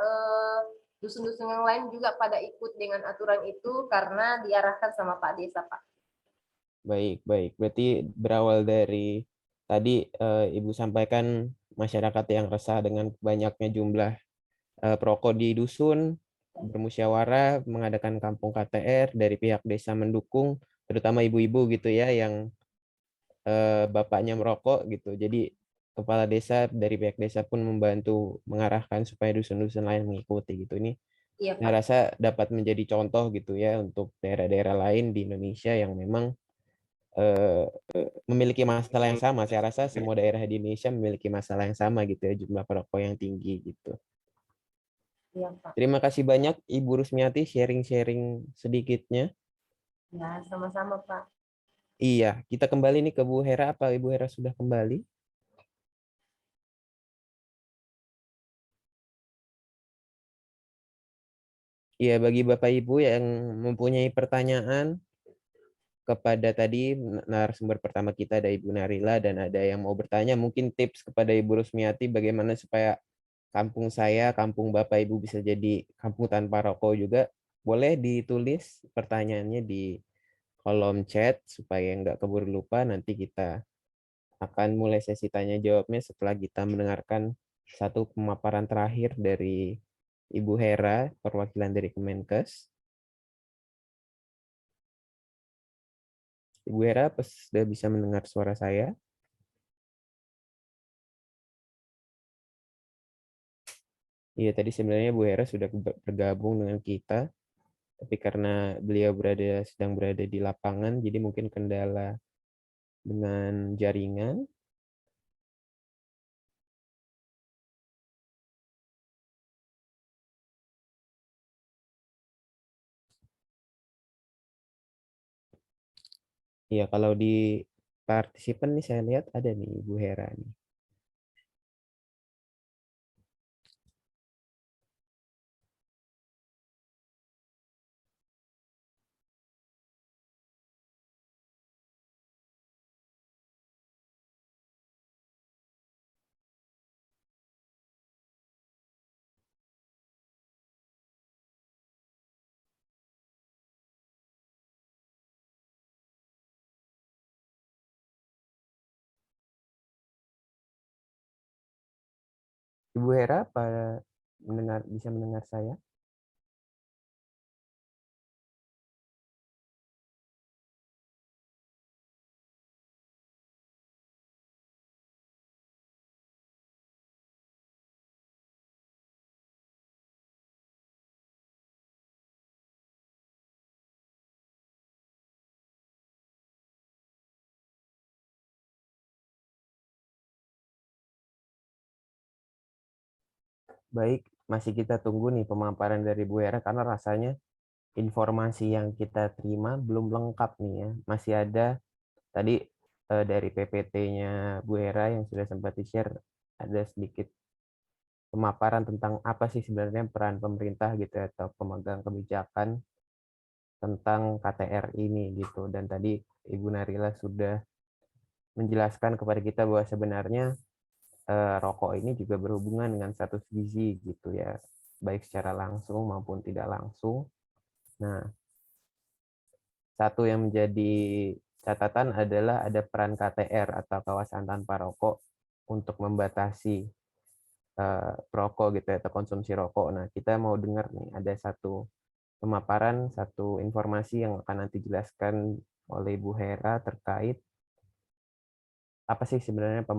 Speaker 4: dusun-dusun yang lain juga pada ikut dengan aturan itu karena diarahkan sama Pak Desa Pak.
Speaker 1: Baik, baik. Berarti berawal dari tadi Ibu sampaikan masyarakat yang resah dengan banyaknya jumlah perokok di dusun, bermusyawarah mengadakan kampung KTR, dari pihak desa mendukung, terutama ibu-ibu gitu ya yang bapaknya merokok gitu. Jadi kepala desa dari pihak desa pun membantu mengarahkan supaya dusun-dusun lain mengikuti gitu. Ini
Speaker 4: Iya
Speaker 1: saya
Speaker 4: Pak.
Speaker 1: rasa dapat menjadi contoh gitu ya untuk daerah-daerah lain di Indonesia yang memang memiliki masalah yang sama. Saya rasa semua daerah di Indonesia memiliki masalah yang sama gitu ya, jumlah perokok yang tinggi gitu.
Speaker 4: Iya Pak.
Speaker 1: Terima kasih banyak Ibu Rusmiati sharing-sharing sedikitnya.
Speaker 4: Ya sama-sama Pak.
Speaker 1: Iya, kita kembali nih ke Bu Hera. Apa Ibu Hera sudah kembali? Iya, bagi Bapak Ibu yang mempunyai pertanyaan kepada tadi narasumber pertama kita ada Ibu Narila dan ada yang mau bertanya, mungkin tips kepada Ibu Rusmiati bagaimana supaya kampung saya, kampung Bapak Ibu bisa jadi kampung tanpa rokok juga, boleh ditulis pertanyaannya di kolom chat supaya nggak keburu lupa. Nanti kita akan mulai sesi tanya jawabnya setelah kita mendengarkan satu pemaparan terakhir dari Ibu Hera, perwakilan dari Kemenkes. Ibu Hera, sudah bisa mendengar suara saya? Iya, tadi sebenarnya Bu Hera sudah bergabung dengan kita, tapi karena beliau sedang berada di lapangan, jadi mungkin kendala dengan jaringan. Iya, kalau di partisipan nih saya lihat ada nih Ibu Hera nih. Ibu Hera apa bisa mendengar saya? Baik, masih kita tunggu nih pemaparan dari Bu Hera karena rasanya informasi yang kita terima belum lengkap nih ya. Masih ada tadi dari PPT-nya Bu Hera yang sudah sempat di-share ada sedikit pemaparan tentang apa sih sebenarnya peran pemerintah gitu ya, atau pemegang kebijakan tentang KTR ini gitu. Dan tadi Ibu Narila sudah menjelaskan kepada kita bahwa sebenarnya rokok ini juga berhubungan dengan status gizi gitu ya, baik secara langsung maupun tidak langsung. Nah, satu yang menjadi catatan adalah ada peran KTR atau kawasan tanpa rokok untuk membatasi perokok gitu ya, atau konsumsi rokok. Nah, kita mau dengar nih ada satu pemaparan, satu informasi yang akan nanti dijelaskan oleh Bu Hera terkait apa sih sebenarnya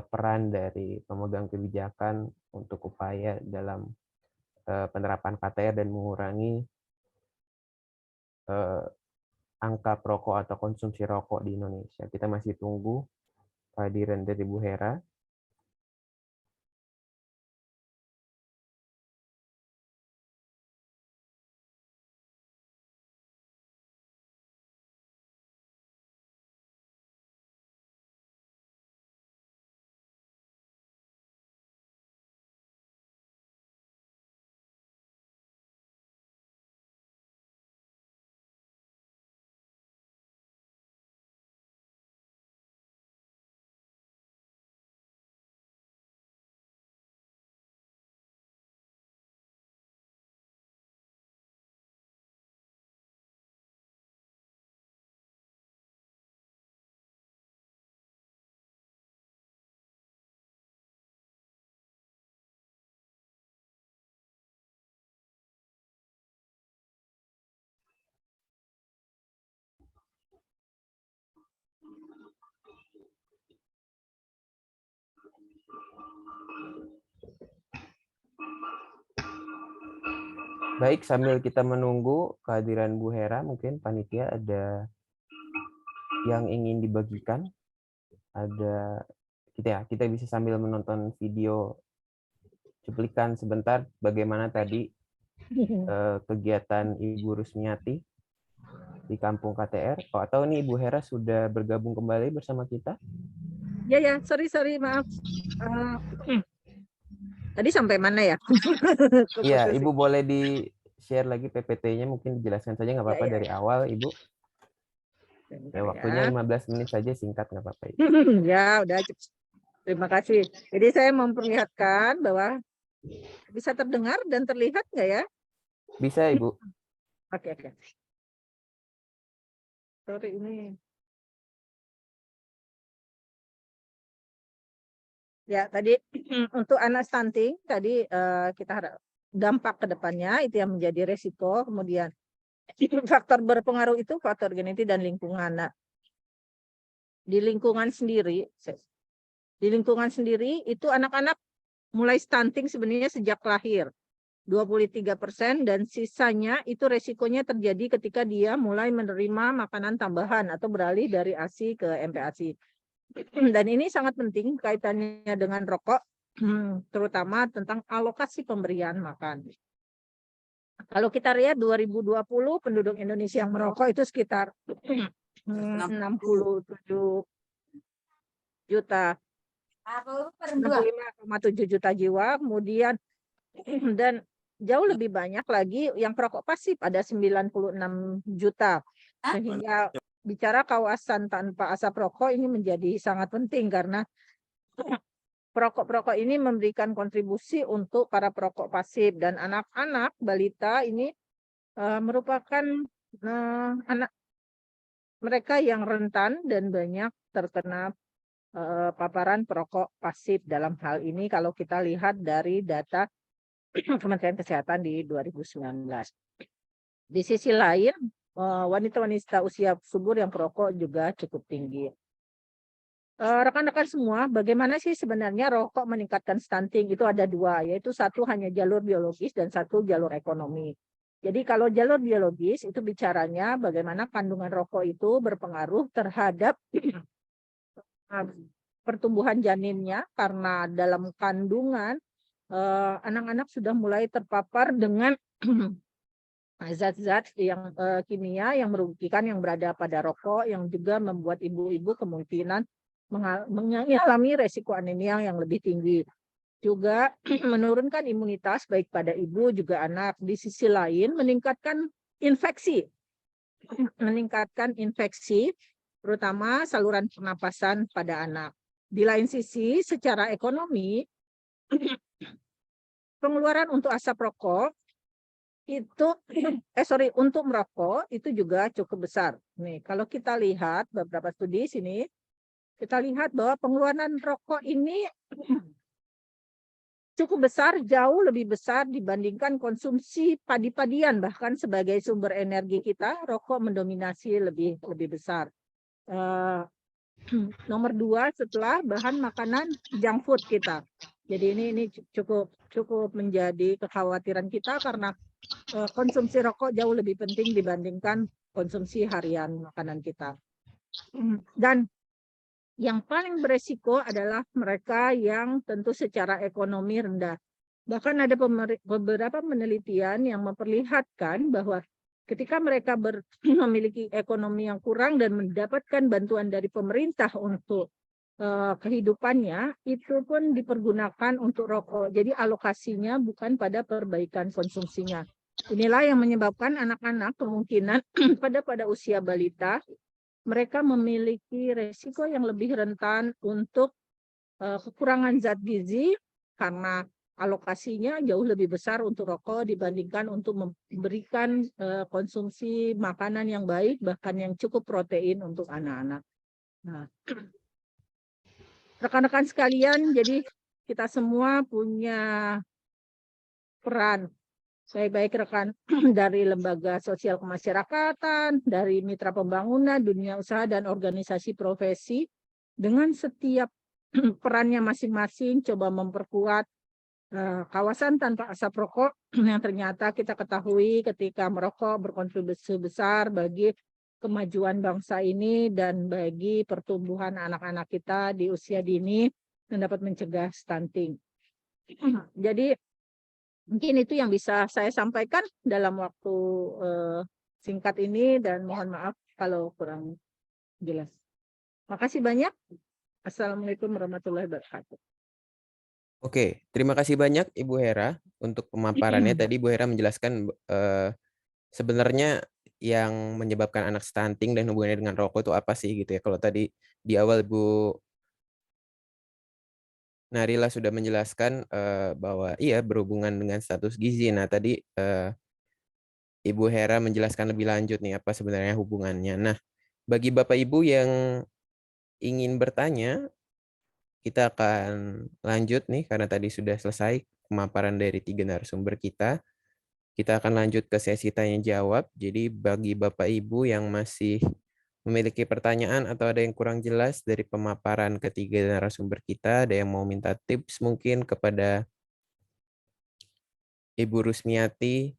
Speaker 1: peran dari pemegang kebijakan untuk upaya dalam penerapan KTR dan mengurangi angka perokok atau konsumsi rokok di Indonesia. Kita masih tunggu kehadiran dari Bu Hera. Baik, sambil kita menunggu kehadiran Bu Hera, mungkin panitia ada yang ingin dibagikan. Ada kita bisa sambil menonton video cuplikan sebentar bagaimana tadi kegiatan Ibu Rusmiati di Kampung KTR. Oh, atau ini Ibu Hera sudah bergabung kembali bersama kita?
Speaker 3: Ya, sorry, maaf. Tadi sampai mana ya?
Speaker 1: Iya, Ibu boleh di-share lagi PPT-nya, mungkin dijelaskan saja nggak apa-apa dari awal, Ibu. Ya, waktunya 15 menit saja, singkat nggak apa-apa.
Speaker 3: Ya, udah. Terima kasih. Jadi saya memperlihatkan bahwa bisa terdengar dan terlihat nggak ya?
Speaker 1: Bisa, Ibu.
Speaker 3: Oke. Sorry ini. Ya, tadi untuk anak stunting tadi kita harap dampak ke depannya itu yang menjadi resiko, kemudian faktor berpengaruh itu faktor genetik dan lingkungan. Nah, di lingkungan sendiri itu anak-anak mulai stunting sebenarnya sejak lahir 23% dan sisanya itu resikonya terjadi ketika dia mulai menerima makanan tambahan atau beralih dari ASI ke MPASI. Dan ini sangat penting kaitannya dengan rokok, terutama tentang alokasi pemberian makan. Kalau kita lihat 2020 penduduk Indonesia yang merokok itu sekitar 67 juta, 65,7 juta jiwa, kemudian dan jauh lebih banyak lagi yang perokok pasif, ada 96 juta. Sehingga bicara kawasan tanpa asap rokok ini menjadi sangat penting karena perokok-perokok ini memberikan kontribusi untuk para perokok pasif, dan anak-anak balita ini merupakan anak mereka yang rentan dan banyak terkena paparan perokok pasif dalam hal ini kalau kita lihat dari data Kementerian Kesehatan di 2019. Di sisi lain, wanita-wanita usia subur yang perokok juga cukup tinggi. Rekan-rekan semua, bagaimana sih sebenarnya rokok meningkatkan stunting? Itu ada dua, yaitu satu hanya jalur biologis dan satu jalur ekonomi. Jadi kalau jalur biologis itu bicaranya bagaimana kandungan rokok itu berpengaruh terhadap pertumbuhan janinnya, karena dalam kandungan anak-anak sudah mulai terpapar dengan zat-zat yang kimia yang merugikan yang berada pada rokok, yang juga membuat ibu-ibu kemungkinan mengalami resiko anemia yang lebih tinggi. Juga menurunkan imunitas baik pada ibu juga anak. Di sisi lain meningkatkan infeksi. Terutama saluran pernapasan pada anak. Di lain sisi secara ekonomi pengeluaran untuk asap rokok itu untuk merokok itu juga cukup besar. Nih, kalau kita lihat beberapa studi sini, kita lihat bahwa pengeluaran rokok ini cukup besar, jauh lebih besar dibandingkan konsumsi padi-padian, bahkan sebagai sumber energi kita, rokok mendominasi lebih besar. Nomor 2 setelah bahan makanan junk food kita. Jadi ini cukup menjadi kekhawatiran kita karena konsumsi rokok jauh lebih penting dibandingkan konsumsi harian makanan kita. Dan yang paling beresiko adalah mereka yang tentu secara ekonomi rendah. Bahkan ada beberapa penelitian yang memperlihatkan bahwa ketika mereka memiliki ekonomi yang kurang dan mendapatkan bantuan dari pemerintah untuk kehidupannya, itu pun dipergunakan untuk rokok. Jadi alokasinya bukan pada perbaikan konsumsinya. Inilah yang menyebabkan anak-anak kemungkinan pada usia balita mereka memiliki resiko yang lebih rentan untuk kekurangan zat gizi karena alokasinya jauh lebih besar untuk rokok dibandingkan untuk memberikan konsumsi makanan yang baik, bahkan yang cukup protein untuk anak-anak. Nah, rekan-rekan sekalian, jadi kita semua punya peran. Baik rekan dari lembaga sosial kemasyarakatan, dari mitra pembangunan, dunia usaha, dan organisasi profesi, dengan setiap perannya masing-masing coba memperkuat kawasan tanpa asap rokok yang ternyata kita ketahui ketika merokok berkontribusi besar bagi kemajuan bangsa ini dan bagi pertumbuhan anak-anak kita di usia dini dan dapat mencegah stunting. Jadi mungkin itu yang bisa saya sampaikan dalam waktu singkat ini dan mohon maaf kalau kurang jelas. Makasih banyak. Assalamualaikum warahmatullahi wabarakatuh.
Speaker 1: Oke, terima kasih banyak Ibu Hera untuk pemaparannya. Tadi Ibu Hera menjelaskan sebenarnya yang menyebabkan anak stunting dan hubungannya dengan rokok itu apa sih gitu ya. Kalau tadi di awal Bu Narila sudah menjelaskan bahwa iya berhubungan dengan status gizi. Nah tadi Ibu Hera menjelaskan lebih lanjut nih apa sebenarnya hubungannya. Nah bagi Bapak Ibu yang ingin bertanya, kita akan lanjut nih karena tadi sudah selesai pemaparan dari 3 narasumber kita. Kita akan lanjut ke sesi tanya jawab. Jadi bagi Bapak Ibu yang masih memiliki pertanyaan atau ada yang kurang jelas dari pemaparan ketiga narasumber kita, ada yang mau minta tips mungkin kepada Ibu Rusmiati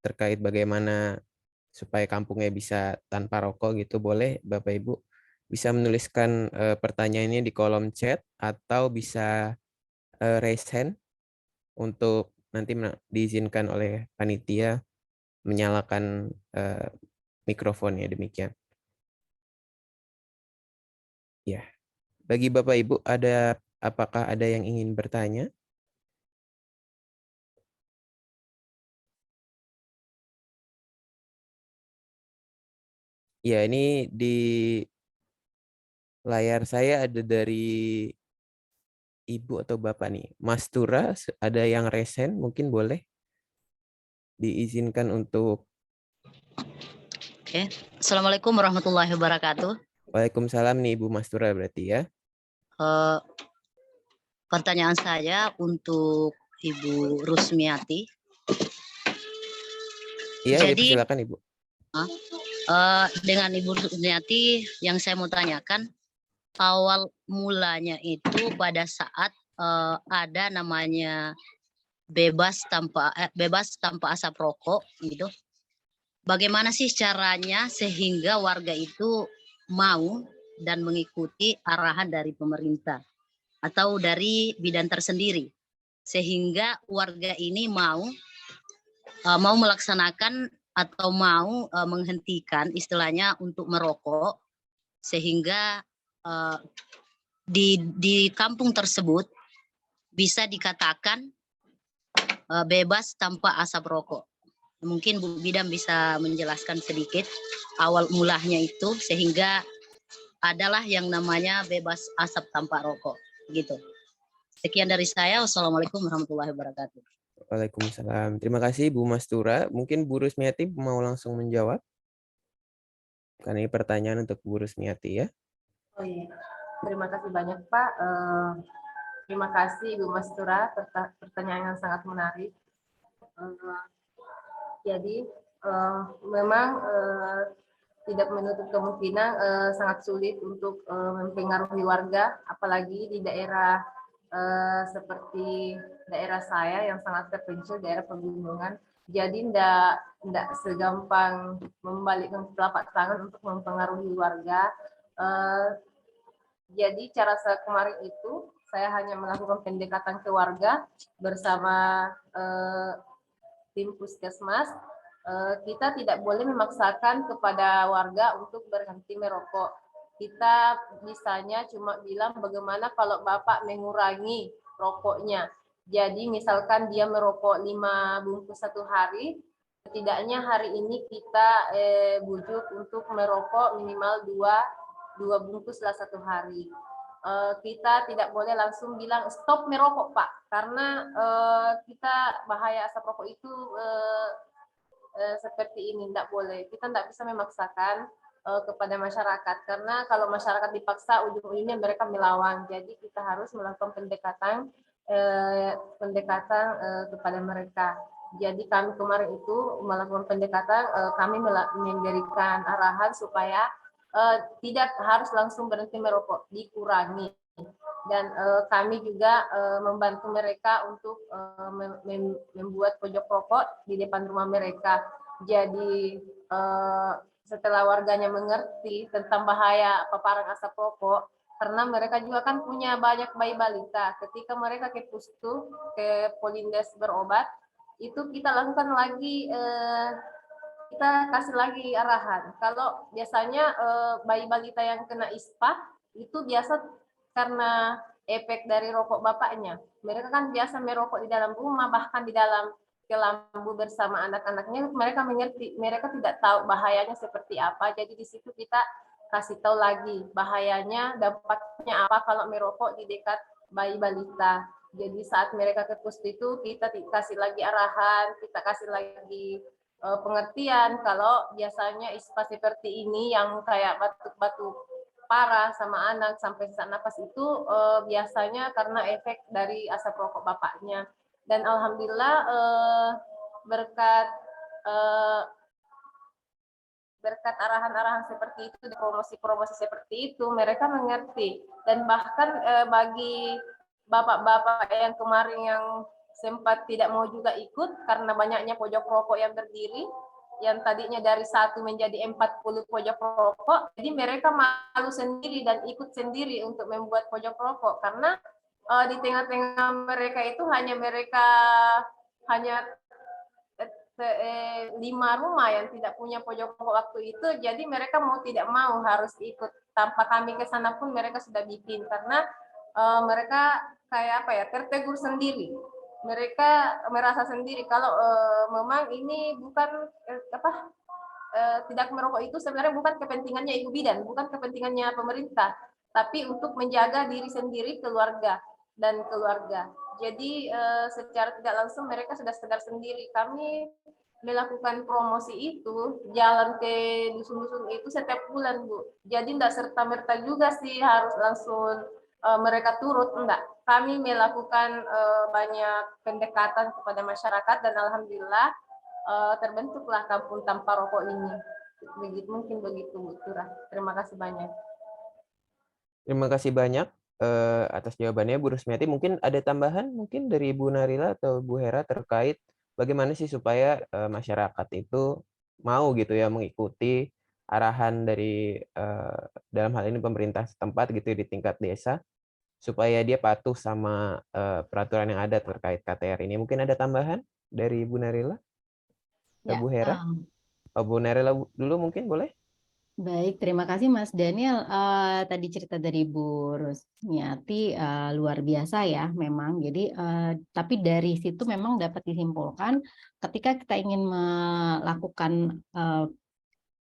Speaker 1: terkait bagaimana supaya kampungnya bisa tanpa rokok gitu, boleh Bapak Ibu bisa menuliskan pertanyaannya di kolom chat atau bisa raise hand untuk nanti diizinkan oleh panitia menyalakan mikrofonnya, demikian. Ya, bagi Bapak Ibu apakah ada yang ingin bertanya? Ya, ini di layar saya ada dari Ibu atau Bapak nih. Mas Tura, ada yang resen, mungkin boleh diizinkan untuk.
Speaker 5: Oke. Assalamualaikum warahmatullahi wabarakatuh.
Speaker 1: Waalaikumsalam nih Ibu Mas Tura berarti ya.
Speaker 5: Eh, Pertanyaan saya untuk Ibu Rusmiati.
Speaker 1: Iya,
Speaker 5: Jadi
Speaker 1: silakan Ibu.
Speaker 5: dengan Ibu Rusmiati yang saya mau tanyakan, awal mulanya itu pada saat ada namanya bebas tanpa asap rokok gitu. Bagaimana sih caranya sehingga warga itu mau dan mengikuti arahan dari pemerintah atau dari bidan tersendiri, sehingga warga ini mau melaksanakan atau mau menghentikan istilahnya untuk merokok, sehingga di kampung tersebut bisa dikatakan bebas tanpa asap rokok. Mungkin Bu Bidan bisa menjelaskan sedikit awal mulanya itu sehingga adalah yang namanya bebas asap tanpa rokok gitu. Sekian dari saya. Wassalamualaikum warahmatullahi wabarakatuh.
Speaker 1: Waalaikumsalam. Terima kasih Bu Mas Tura. Mungkin Bu Rusmiati mau langsung menjawab. Karena ini pertanyaan untuk Bu Rusmiati ya.
Speaker 4: Oh iya, terima kasih banyak Pak. Terima kasih Ibu Mas Tura, pertanyaan yang sangat menarik. Jadi memang tidak menutup kemungkinan sangat sulit untuk mempengaruhi warga, apalagi di daerah seperti daerah saya yang sangat terpencil, daerah pegunungan. Jadi tidak segampang membalikkan telapak tangan untuk mempengaruhi warga. Jadi cara saya kemarin itu, saya hanya melakukan pendekatan ke warga bersama tim puskesmas. Kita tidak boleh memaksakan kepada warga untuk berhenti merokok. Kita bisanya cuma bilang bagaimana kalau Bapak mengurangi rokoknya. Jadi misalkan dia merokok 5 bungkus satu hari, setidaknya hari ini kita bujuk untuk merokok minimal 2 bungkus lah satu hari. Kita tidak boleh langsung bilang stop merokok Pak, karena kita bahaya asap rokok itu seperti ini, tidak boleh. Kita tidak bisa memaksakan kepada masyarakat, karena kalau masyarakat dipaksa ujung-ujungnya mereka melawan. Jadi kita harus melakukan pendekatan kepada mereka. Jadi kami kemarin itu melakukan pendekatan, kami memberikan arahan supaya tidak harus langsung berhenti merokok, dikurangi. Dan kami juga membantu mereka untuk membuat pojok rokok di depan rumah mereka. Jadi setelah warganya mengerti tentang bahaya paparan asap rokok, karena mereka juga kan punya banyak bayi balita, ketika mereka ke pustu, ke Polindes berobat, itu kita lakukan lagi, kita kasih lagi arahan. Kalau biasanya bayi balita yang kena ISPA, itu biasa karena efek dari rokok bapaknya. Mereka kan biasa merokok di dalam rumah, bahkan di dalam kelambu bersama anak-anaknya. Mereka mengerti, mereka tidak tahu bahayanya seperti apa. Jadi di situ kita kasih tahu lagi bahayanya, dampaknya apa kalau merokok di dekat bayi balita. Jadi saat mereka ke pustu itu kita kasih lagi arahan, kita kasih lagi pengertian kalau biasanya ISPA seperti ini yang kayak batuk-batuk parah sama anak sampai sesak napas itu biasanya karena efek dari asap rokok bapaknya. Dan alhamdulillah berkat arahan-arahan seperti itu, promosi-promosi seperti itu, mereka mengerti. Dan bahkan bagi bapak-bapak yang kemarin yang sempat tidak mau juga ikut karena banyaknya pojok rokok yang berdiri, yang tadinya dari 1 menjadi 40 pojok rokok, jadi mereka malu sendiri dan ikut sendiri untuk membuat pojok rokok, karena di tengah-tengah mereka itu hanya 5 rumah yang tidak punya pojok waktu itu, jadi mereka mau tidak mau harus ikut. Tanpa kami ke sana pun mereka sudah bikin, karena mereka kayak apa ya, tertegur sendiri. Mereka merasa sendiri kalau memang ini bukan tidak merokok itu sebenarnya bukan kepentingannya ibu bidan, bukan kepentingannya pemerintah, tapi untuk menjaga diri sendiri, keluarga dan keluarga. Jadi secara tidak langsung mereka sudah sadar sendiri. Kami melakukan promosi itu, jalan ke dusun-dusun itu setiap bulan, Bu. Jadi tidak serta-merta juga sih harus langsung mereka turut, enggak. Kami melakukan banyak pendekatan kepada masyarakat dan alhamdulillah terbentuklah kampung tanpa rokok ini. Mungkin begitu, Bu Turah. Terima kasih banyak.
Speaker 1: Terima kasih banyak atas jawabannya, Bu Rusmiati. Mungkin ada tambahan mungkin dari Bu Narila atau Bu Hera terkait bagaimana sih supaya masyarakat itu mau gitu ya mengikuti arahan dari dalam hal ini pemerintah setempat gitu di tingkat desa, supaya dia patuh sama peraturan yang ada terkait KTR ini. Mungkin ada tambahan dari Bu Narila atau
Speaker 2: Ya,
Speaker 1: Bu Hera? Bu Narila dulu mungkin boleh?
Speaker 2: baik, terima kasih Mas Daniel. Tadi cerita dari Bu Rusmiati luar biasa ya, memang. Jadi, tapi dari situ memang dapat disimpulkan ketika kita ingin melakukan,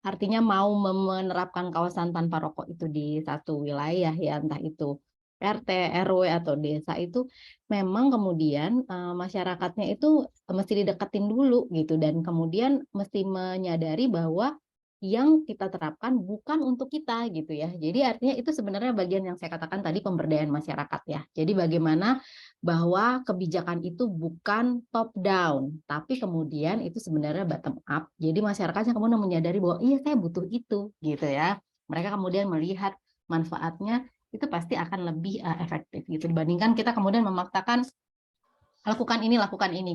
Speaker 2: artinya mau menerapkan kawasan tanpa rokok itu di satu wilayah ya, entah itu RT, RW atau desa itu, memang kemudian masyarakatnya itu mesti dideketin dulu gitu, dan kemudian mesti menyadari bahwa yang kita terapkan bukan untuk kita gitu ya. Jadi artinya itu sebenarnya bagian yang saya katakan tadi, pemberdayaan masyarakat ya. Jadi bagaimana bahwa kebijakan itu bukan top down, tapi kemudian itu sebenarnya bottom up. Jadi masyarakatnya kemudian menyadari bahwa iya saya butuh itu gitu ya. Mereka kemudian melihat manfaatnya, itu pasti akan lebih efektif gitu dibandingkan kita kemudian memaksakan lakukan ini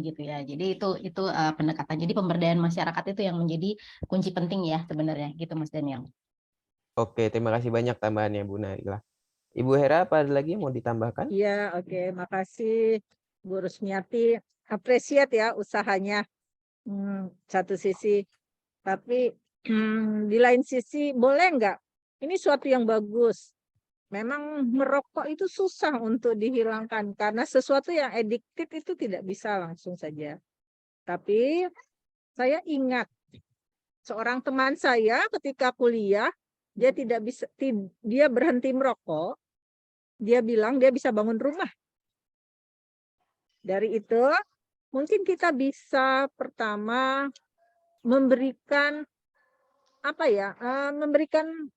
Speaker 2: gitu ya. Jadi itu pendekatan. Jadi pemberdayaan masyarakat itu yang menjadi kunci penting ya sebenarnya gitu Mas Daniel.
Speaker 1: Oke, terima kasih banyak tambahannya Bu Narila. Ibu Hera, apa ada lagi yang mau ditambahkan?
Speaker 3: Iya, oke. Makasih Bu Rusmiati. Apresiat ya usahanya. Satu sisi. Tapi di lain sisi boleh nggak? Ini suatu yang bagus. Memang merokok itu susah untuk dihilangkan karena sesuatu yang addictive itu tidak bisa langsung saja. Tapi saya ingat seorang teman saya ketika kuliah, dia berhenti merokok. Dia bilang dia bisa bangun rumah. Dari itu mungkin kita bisa pertama memberikan memberikan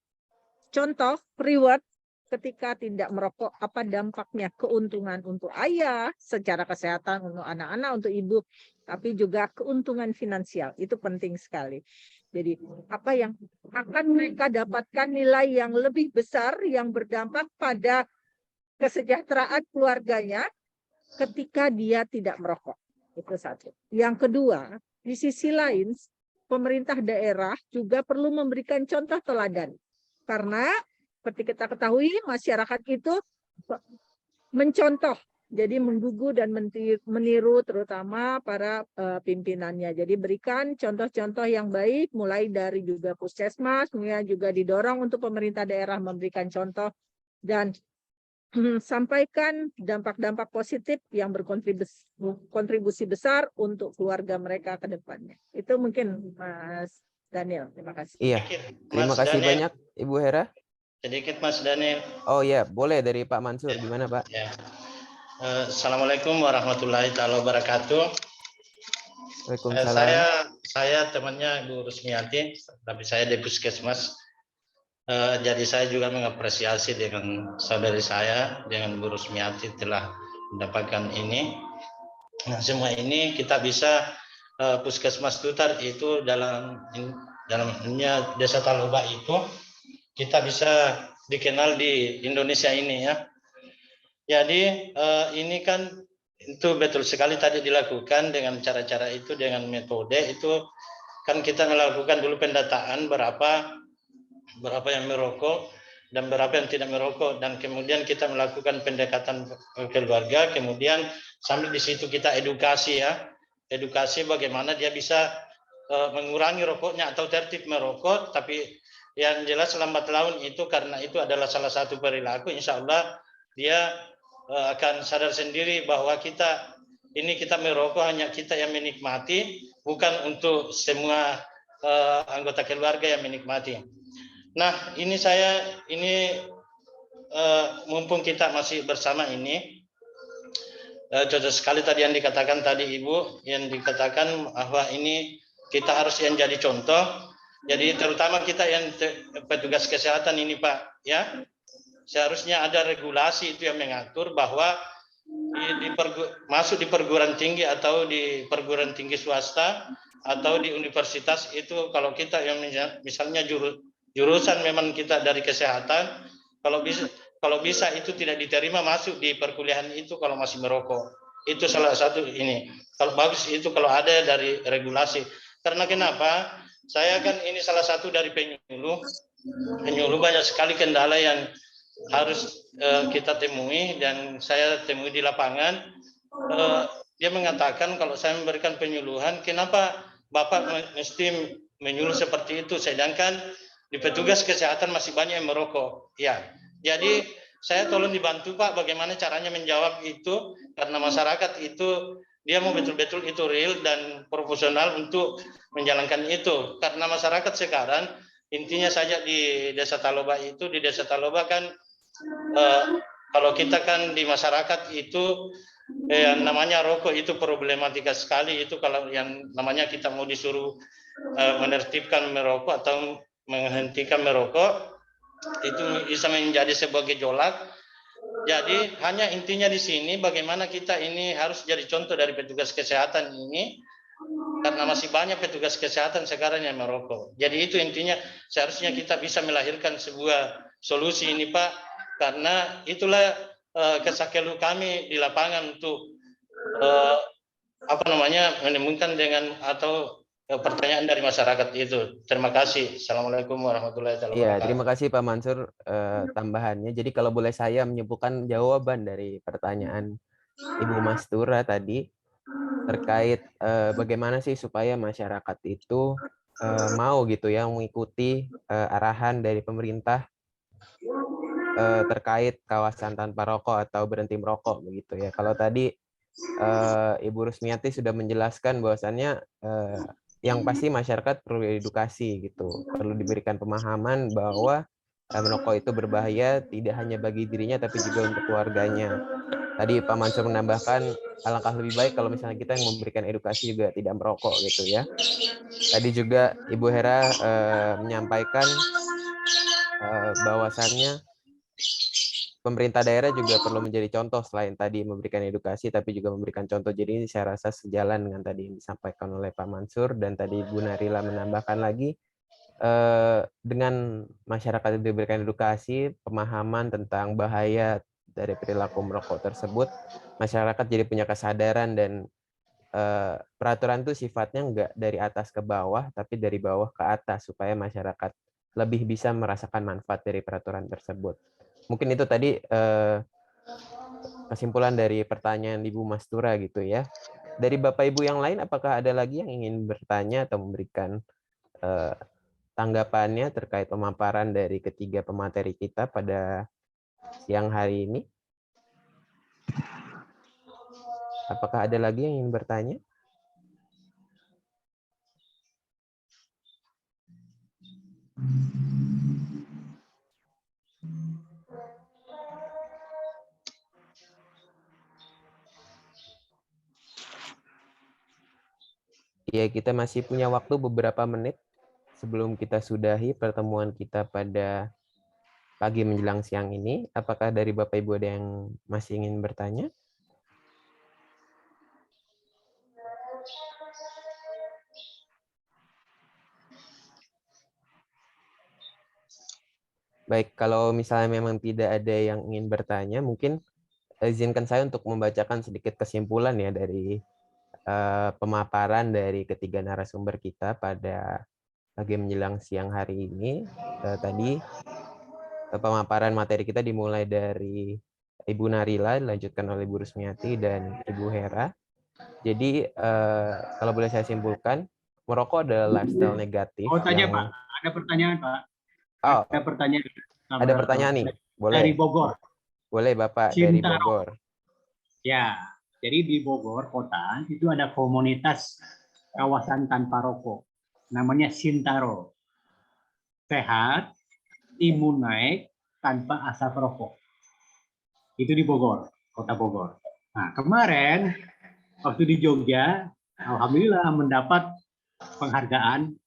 Speaker 3: contoh reward ketika tidak merokok, apa dampaknya, keuntungan untuk ayah secara kesehatan, untuk anak-anak, untuk ibu, tapi juga keuntungan finansial. Itu penting sekali. Jadi apa yang akan mereka dapatkan, nilai yang lebih besar yang berdampak pada kesejahteraan keluarganya ketika dia tidak merokok. Itu satu. Yang kedua, di sisi lain, pemerintah daerah juga perlu memberikan contoh teladan. Karena seperti kita ketahui, masyarakat itu mencontoh, jadi menggugu dan meniru terutama para pimpinannya. Jadi berikan contoh-contoh yang baik, mulai dari juga puskesmas, kemudian juga didorong untuk pemerintah daerah memberikan contoh, dan sampaikan dampak-dampak positif yang berkontribusi besar untuk keluarga mereka ke depannya. Itu mungkin Mas Daniel. Terima kasih.
Speaker 1: Iya, terima kasih banyak Ibu Hera.
Speaker 6: Sedikit Mas Daniel.
Speaker 1: Oh ya, boleh dari Pak Mansur. Gimana Pak?
Speaker 6: Ya. Assalamualaikum warahmatullahi wabarakatuh.
Speaker 1: Waalaikumsalam.
Speaker 6: Saya temannya Bu Rusmiati, tapi saya di puskesmas. Jadi saya juga mengapresiasi dengan saudari saya, dengan Bu Rusmiati telah mendapatkan ini. Nah, semua ini kita bisa puskesmas Tutar itu dalamnya Desa Taloba itu kita bisa dikenal di Indonesia ini ya. Jadi ini kan itu betul sekali tadi dilakukan dengan cara-cara itu, dengan metode itu kan kita melakukan dulu pendataan berapa yang merokok dan berapa yang tidak merokok, dan kemudian kita melakukan pendekatan keluarga, kemudian sambil di situ kita edukasi ya edukasi bagaimana dia bisa mengurangi rokoknya atau tertib merokok, tapi yang jelas lambat laun itu karena itu adalah salah satu perilaku, insya Allah dia akan sadar sendiri bahwa kita merokok hanya kita yang menikmati, bukan untuk semua anggota keluarga yang menikmati. Nah, ini mumpung kita masih bersama ini, cocok sekali tadi yang dikatakan tadi Ibu, yang dikatakan bahwa ini kita harus yang jadi contoh. Jadi terutama kita yang petugas kesehatan ini Pak, ya seharusnya ada regulasi itu yang mengatur bahwa masuk di perguruan tinggi atau di perguruan tinggi swasta atau di universitas itu, kalau kita yang misalnya jurusan memang kita dari kesehatan, kalau bisa itu tidak diterima masuk di perkuliahan itu kalau masih merokok. Itu salah satu ini. Kalau bagus itu kalau ada dari regulasi. Karena kenapa? Saya kan ini salah satu dari penyuluh banyak sekali kendala yang harus kita temui, dan saya temui di lapangan. Dia mengatakan kalau saya memberikan penyuluhan, kenapa Bapak mesti menyuluh seperti itu, sedangkan di petugas kesehatan masih banyak yang merokok. Ya, jadi saya tolong dibantu Pak, bagaimana caranya menjawab itu, karena masyarakat itu dia mau betul-betul itu real dan profesional untuk menjalankan itu. Karena masyarakat sekarang intinya saja di Desa Taloba itu, di Desa Taloba kan kalau kita kan di masyarakat itu yang namanya rokok itu problematika sekali. Itu kalau yang namanya kita mau disuruh menertibkan merokok atau menghentikan merokok, itu bisa menjadi sebagai jolak. Jadi hanya intinya di sini bagaimana kita ini harus jadi contoh dari petugas kesehatan ini, karena masih banyak petugas kesehatan sekarang yang merokok. Jadi itu intinya, seharusnya kita bisa melahirkan sebuah solusi ini Pak, karena itulah kesakelu kami di lapangan untuk menemukan dengan atau pertanyaan dari masyarakat itu. Terima kasih. Assalamualaikum warahmatullahi wabarakatuh.
Speaker 1: Iya, terima kasih Pak Mansur tambahannya. Jadi kalau boleh saya menyimpulkan jawaban dari pertanyaan Ibu Mastura tadi terkait bagaimana sih supaya masyarakat itu mau gitu ya mengikuti arahan dari pemerintah terkait kawasan tanpa rokok atau berhenti merokok begitu ya. Kalau tadi Ibu Rusmiati sudah menjelaskan bahwasannya yang pasti masyarakat perlu edukasi gitu, perlu diberikan pemahaman bahwa merokok itu berbahaya tidak hanya bagi dirinya tapi juga untuk keluarganya. Tadi Pak Mansur menambahkan alangkah lebih baik kalau misalnya kita yang memberikan edukasi juga tidak merokok gitu ya. Tadi juga Ibu Hera menyampaikan bahwasannya pemerintah daerah juga perlu menjadi contoh, selain tadi memberikan edukasi tapi juga memberikan contoh. Jadi ini saya rasa sejalan dengan tadi yang disampaikan oleh Pak Mansur, dan tadi Bu Narila menambahkan lagi dengan masyarakat diberikan edukasi, pemahaman tentang bahaya dari perilaku merokok tersebut, masyarakat jadi punya kesadaran, dan peraturan itu sifatnya enggak dari atas ke bawah tapi dari bawah ke atas supaya masyarakat lebih bisa merasakan manfaat dari peraturan tersebut. Mungkin itu tadi kesimpulan dari pertanyaan Ibu Mastura gitu ya. Dari Bapak Ibu yang lain, apakah ada lagi yang ingin bertanya atau memberikan tanggapannya terkait pemaparan dari ketiga pemateri kita pada siang hari ini? Apakah ada lagi yang ingin bertanya? Ya, kita masih punya waktu beberapa menit sebelum kita sudahi pertemuan kita pada pagi menjelang siang ini. Apakah dari Bapak Ibu ada yang masih ingin bertanya? Baik, kalau misalnya memang tidak ada yang ingin bertanya, mungkin izinkan saya untuk membacakan sedikit kesimpulan ya dari pemaparan dari ketiga narasumber kita pada pagi menjelang siang hari ini. Tadi pemaparan materi kita dimulai dari Ibu Narila, dilanjutkan oleh Ibu Rusmiati dan Ibu Hera. Jadi kalau boleh saya simpulkan, merokok adalah lifestyle negatif
Speaker 7: Oh, tanya
Speaker 1: yang
Speaker 7: Pak, ada pertanyaan Pak.
Speaker 1: oh,
Speaker 7: Ada pertanyaan.
Speaker 1: ada pertanyaan nih.
Speaker 7: Dari
Speaker 1: Boleh.
Speaker 7: Bogor.
Speaker 1: Boleh Bapak dari
Speaker 7: Cintaro.
Speaker 1: Bogor.
Speaker 7: Ya, jadi di Bogor kota itu ada komunitas kawasan tanpa rokok. Namanya Sintaro. Sehat, imun naik, tanpa asap rokok. Itu di Bogor, kota Bogor. Nah, kemarin waktu di Jogja, alhamdulillah mendapat penghargaan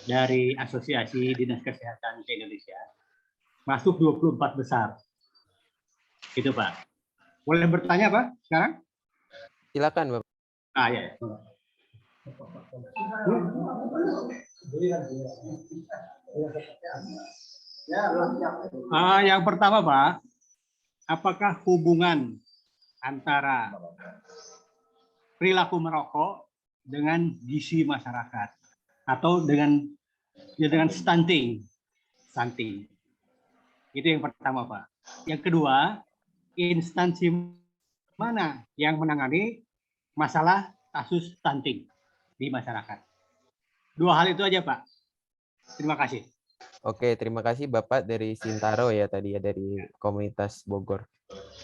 Speaker 7: dari Asosiasi Dinas Kesehatan di Indonesia. Masuk 24 besar. Itu Pak. Boleh bertanya Pak sekarang?
Speaker 1: Silakan Bapak.
Speaker 7: Ya. Yang pertama Pak, apakah hubungan antara perilaku merokok dengan gizi masyarakat atau dengan stunting? Itu yang pertama Pak. Yang kedua, instansi mana yang menangani masalah kasus stunting di masyarakat? Dua hal itu aja Pak. Terima kasih.
Speaker 1: Oke, terima kasih Bapak dari Sintaro ya tadi ya, dari komunitas Bogor.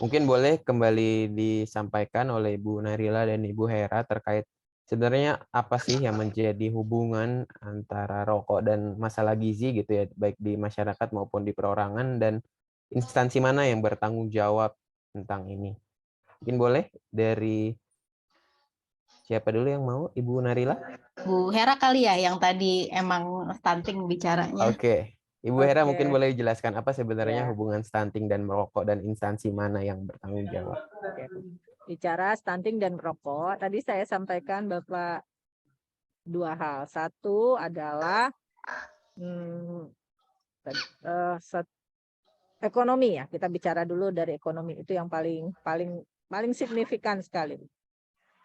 Speaker 1: Mungkin boleh kembali disampaikan oleh Ibu Narila dan Ibu Hera terkait sebenarnya apa sih yang menjadi hubungan antara rokok dan masalah gizi gitu ya, baik di masyarakat maupun di perorangan, dan instansi mana yang bertanggung jawab tentang ini. Mungkin boleh dari siapa dulu yang mau? Ibu Narila?
Speaker 2: Bu Hera kali ya yang tadi emang stunting bicaranya.
Speaker 1: Oke. Ibu Hera
Speaker 3: Oke.
Speaker 1: mungkin boleh jelaskan apa sebenarnya
Speaker 3: Ya.
Speaker 1: hubungan stunting dan merokok dan instansi mana yang bertanggung jawab.
Speaker 3: Bicara stunting dan merokok, tadi saya sampaikan Bapak dua hal. Satu adalah ekonomi ya. Kita bicara dulu dari ekonomi, itu yang paling signifikan sekali.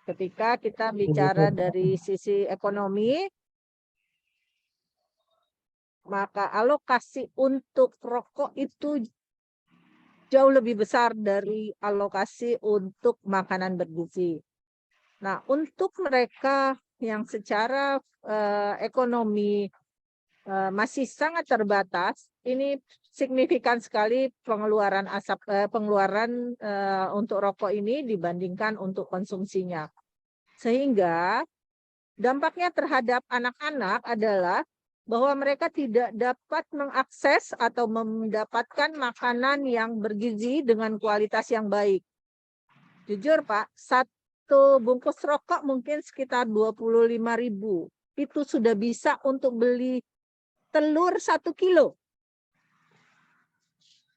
Speaker 3: Ketika kita bicara dari sisi ekonomi, maka alokasi untuk rokok itu jauh lebih besar dari alokasi untuk makanan bergizi. Nah, untuk mereka yang secara ekonomi masih sangat terbatas, ini signifikan sekali pengeluaran untuk rokok ini dibandingkan untuk konsumsinya. Sehingga dampaknya terhadap anak-anak adalah bahwa mereka tidak dapat mengakses atau mendapatkan makanan yang bergizi dengan kualitas yang baik. Jujur Pak, satu bungkus rokok mungkin sekitar 25.000. Itu sudah bisa untuk beli telur 1 kilo.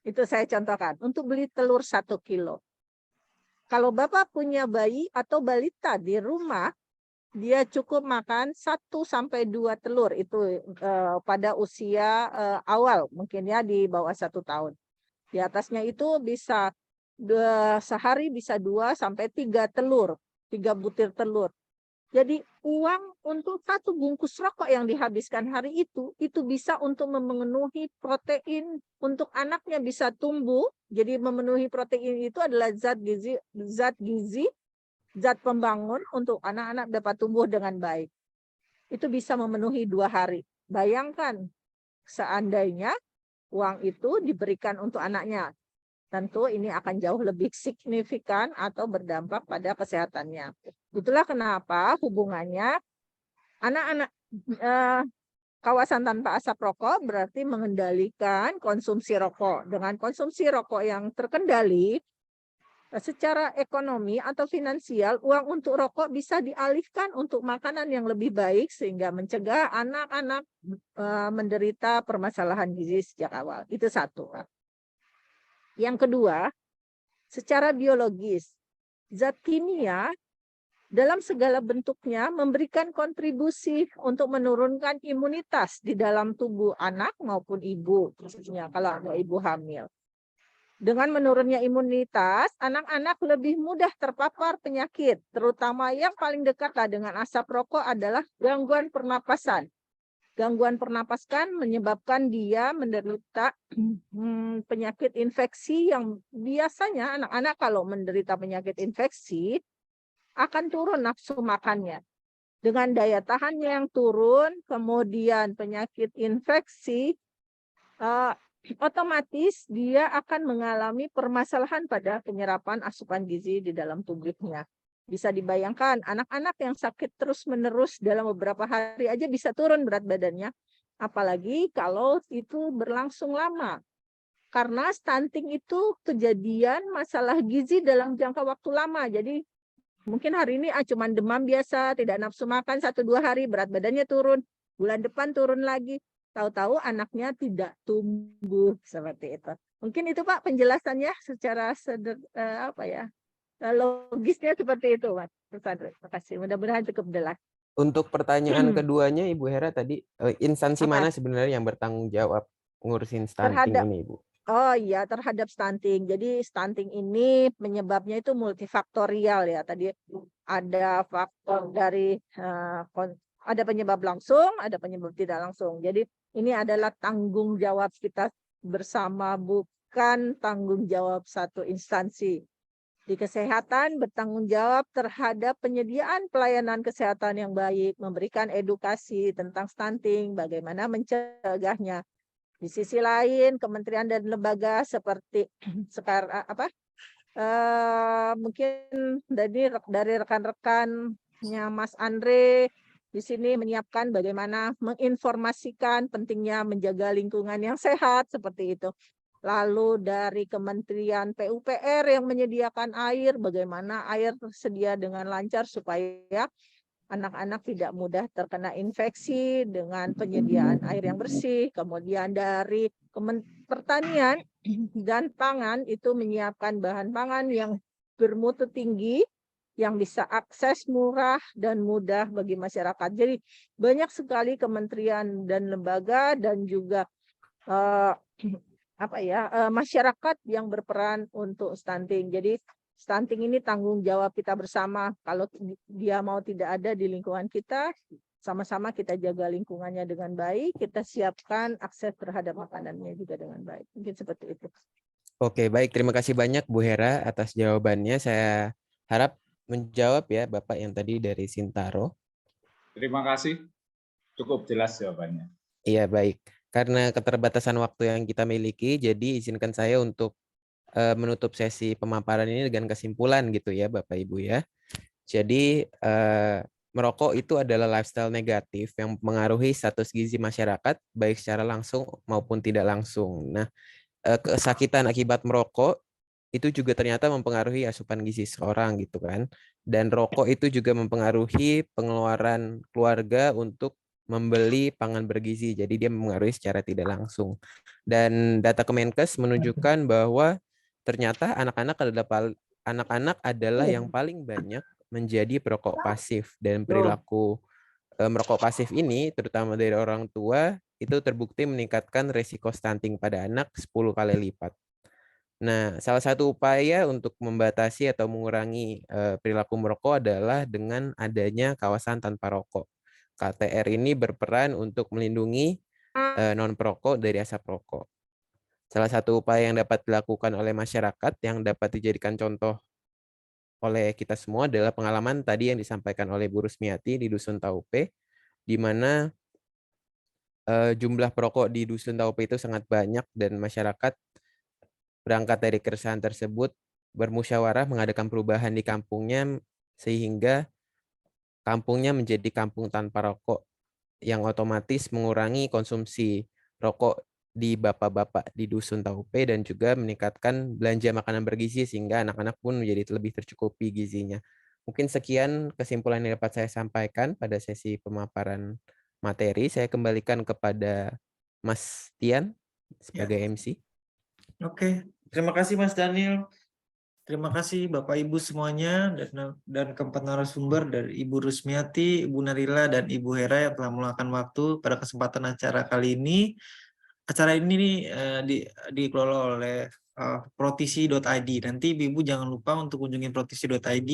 Speaker 3: Itu saya contohkan, untuk beli telur 1 kilo. Kalau Bapak punya bayi atau balita di rumah, dia cukup makan 1-2 telur itu pada usia awal, mungkin ya di bawah 1 tahun. Di atasnya itu bisa sehari bisa 2-3 telur, 3 butir telur. Jadi uang untuk 1 bungkus rokok yang dihabiskan hari itu bisa untuk memenuhi protein untuk anaknya bisa tumbuh. Jadi memenuhi protein itu adalah zat gizi, zat pembangun untuk anak-anak dapat tumbuh dengan baik. Itu bisa memenuhi 2 hari. Bayangkan seandainya uang itu diberikan untuk anaknya. Tentu ini akan jauh lebih signifikan atau berdampak pada kesehatannya. Itulah kenapa hubungannya anak-anak kawasan tanpa asap rokok berarti mengendalikan konsumsi rokok. Dengan konsumsi rokok yang terkendali, secara ekonomi atau finansial, uang untuk rokok bisa dialihkan untuk makanan yang lebih baik sehingga mencegah anak-anak menderita permasalahan gizi sejak awal. Itu satu. Yang kedua, secara biologis, zat kimia dalam segala bentuknya memberikan kontribusi untuk menurunkan imunitas di dalam tubuh anak maupun ibu, khususnya kalau ada ibu hamil. Dengan menurunnya imunitas, anak-anak lebih mudah terpapar penyakit, terutama yang paling dekat dengan asap rokok adalah gangguan pernapasan. Gangguan pernapasan menyebabkan dia menderita penyakit infeksi yang biasanya anak-anak kalau menderita penyakit infeksi akan turun nafsu makannya. Dengan daya tahannya yang turun, kemudian penyakit infeksi, otomatis dia akan mengalami permasalahan pada penyerapan asupan gizi di dalam tubuhnya. Bisa dibayangkan, anak-anak yang sakit terus-menerus dalam beberapa hari aja bisa turun berat badannya. Apalagi kalau itu berlangsung lama. Karena stunting itu kejadian masalah gizi dalam jangka waktu lama. Jadi mungkin hari ini cuma demam biasa, tidak nafsu makan 1-2 hari, berat badannya turun. Bulan depan turun lagi. Tahu-tahu anaknya tidak tumbuh seperti itu. Mungkin itu Pak penjelasannya secara logisnya seperti itu, Mas. Terima kasih. Mudah-mudahan cukup jelas.
Speaker 1: Untuk pertanyaan keduanya, Ibu Hera tadi, instansi
Speaker 3: Apa?
Speaker 1: mana sebenarnya yang bertanggung jawab ngurusin stunting
Speaker 3: Terhadap
Speaker 1: ini, Ibu?
Speaker 3: Oh iya, terhadap stunting. Jadi stunting ini penyebabnya itu multifaktorial ya. Tadi ada faktor dari ada penyebab langsung, ada penyebab tidak langsung. Jadi ini adalah tanggung jawab kita bersama, bukan tanggung jawab satu instansi. Di kesehatan bertanggung jawab terhadap penyediaan pelayanan kesehatan yang baik, memberikan edukasi tentang stunting, bagaimana mencegahnya. Di sisi lain, kementerian dan lembaga seperti sekarang mungkin dari rekan-rekannya Mas Andre di sini menyiapkan bagaimana menginformasikan pentingnya menjaga lingkungan yang sehat seperti itu. Lalu dari Kementerian PUPR yang menyediakan air, bagaimana air tersedia dengan lancar supaya anak-anak tidak mudah terkena infeksi dengan penyediaan air yang bersih. Kemudian dari Pertanian dan Pangan itu menyiapkan bahan pangan yang bermutu tinggi, yang bisa akses murah dan mudah bagi masyarakat. Jadi banyak sekali kementerian dan lembaga dan juga masyarakat yang berperan untuk stunting. Jadi stunting ini tanggung jawab kita bersama. Kalau dia mau tidak ada di lingkungan kita, sama-sama kita jaga lingkungannya dengan baik, kita siapkan akses terhadap makanannya juga dengan baik. Mungkin seperti itu.
Speaker 1: Oke, baik. Terima kasih banyak Bu Hera atas jawabannya. Saya harap menjawab ya Bapak yang tadi dari Sintaro.
Speaker 8: Terima kasih. Cukup jelas jawabannya.
Speaker 1: Iya, baik. Karena keterbatasan waktu yang kita miliki, jadi izinkan saya untuk menutup sesi pemaparan ini dengan kesimpulan gitu ya Bapak Ibu ya. Jadi merokok itu adalah lifestyle negatif yang mengaruhi status gizi masyarakat baik secara langsung maupun tidak langsung. Nah, kesakitan akibat merokok itu juga ternyata mempengaruhi asupan gizi seorang gitu kan. Dan rokok itu juga mempengaruhi pengeluaran keluarga untuk membeli pangan bergizi. Jadi dia mempengaruhi secara tidak langsung. Dan data Kemenkes menunjukkan bahwa ternyata anak-anak adalah yang paling banyak menjadi perokok pasif, dan perilaku merokok pasif ini terutama dari orang tua itu terbukti meningkatkan risiko stunting pada anak 10 kali lipat. Nah, salah satu upaya untuk membatasi atau mengurangi perilaku merokok adalah dengan adanya kawasan tanpa rokok. KTR ini berperan untuk melindungi non-perokok dari asap rokok. Salah satu upaya yang dapat dilakukan oleh masyarakat yang dapat dijadikan contoh oleh kita semua adalah pengalaman tadi yang disampaikan oleh Bu Rusmiati di Dusun Taupe, di mana jumlah perokok di Dusun Taupe itu sangat banyak dan masyarakat berangkat dari keresahan tersebut bermusyawarah mengadakan perubahan di kampungnya sehingga kampungnya menjadi kampung tanpa rokok yang otomatis mengurangi konsumsi rokok di bapak-bapak di Dusun Taupe dan juga meningkatkan belanja makanan bergizi sehingga anak-anak pun menjadi lebih tercukupi gizinya. Mungkin sekian kesimpulan yang dapat saya sampaikan pada sesi pemaparan materi. Saya kembalikan kepada Mas Tian sebagai MC.
Speaker 9: Oke, terima kasih Mas Daniel. Terima kasih Bapak Ibu semuanya dan keempat narasumber dari Ibu Rusmiati, Ibu Narila, dan Ibu Hera yang telah meluangkan waktu pada kesempatan acara kali ini. Acara ini dikelola oleh protisi.id. Nanti Ibu jangan lupa untuk kunjungi protisi.id.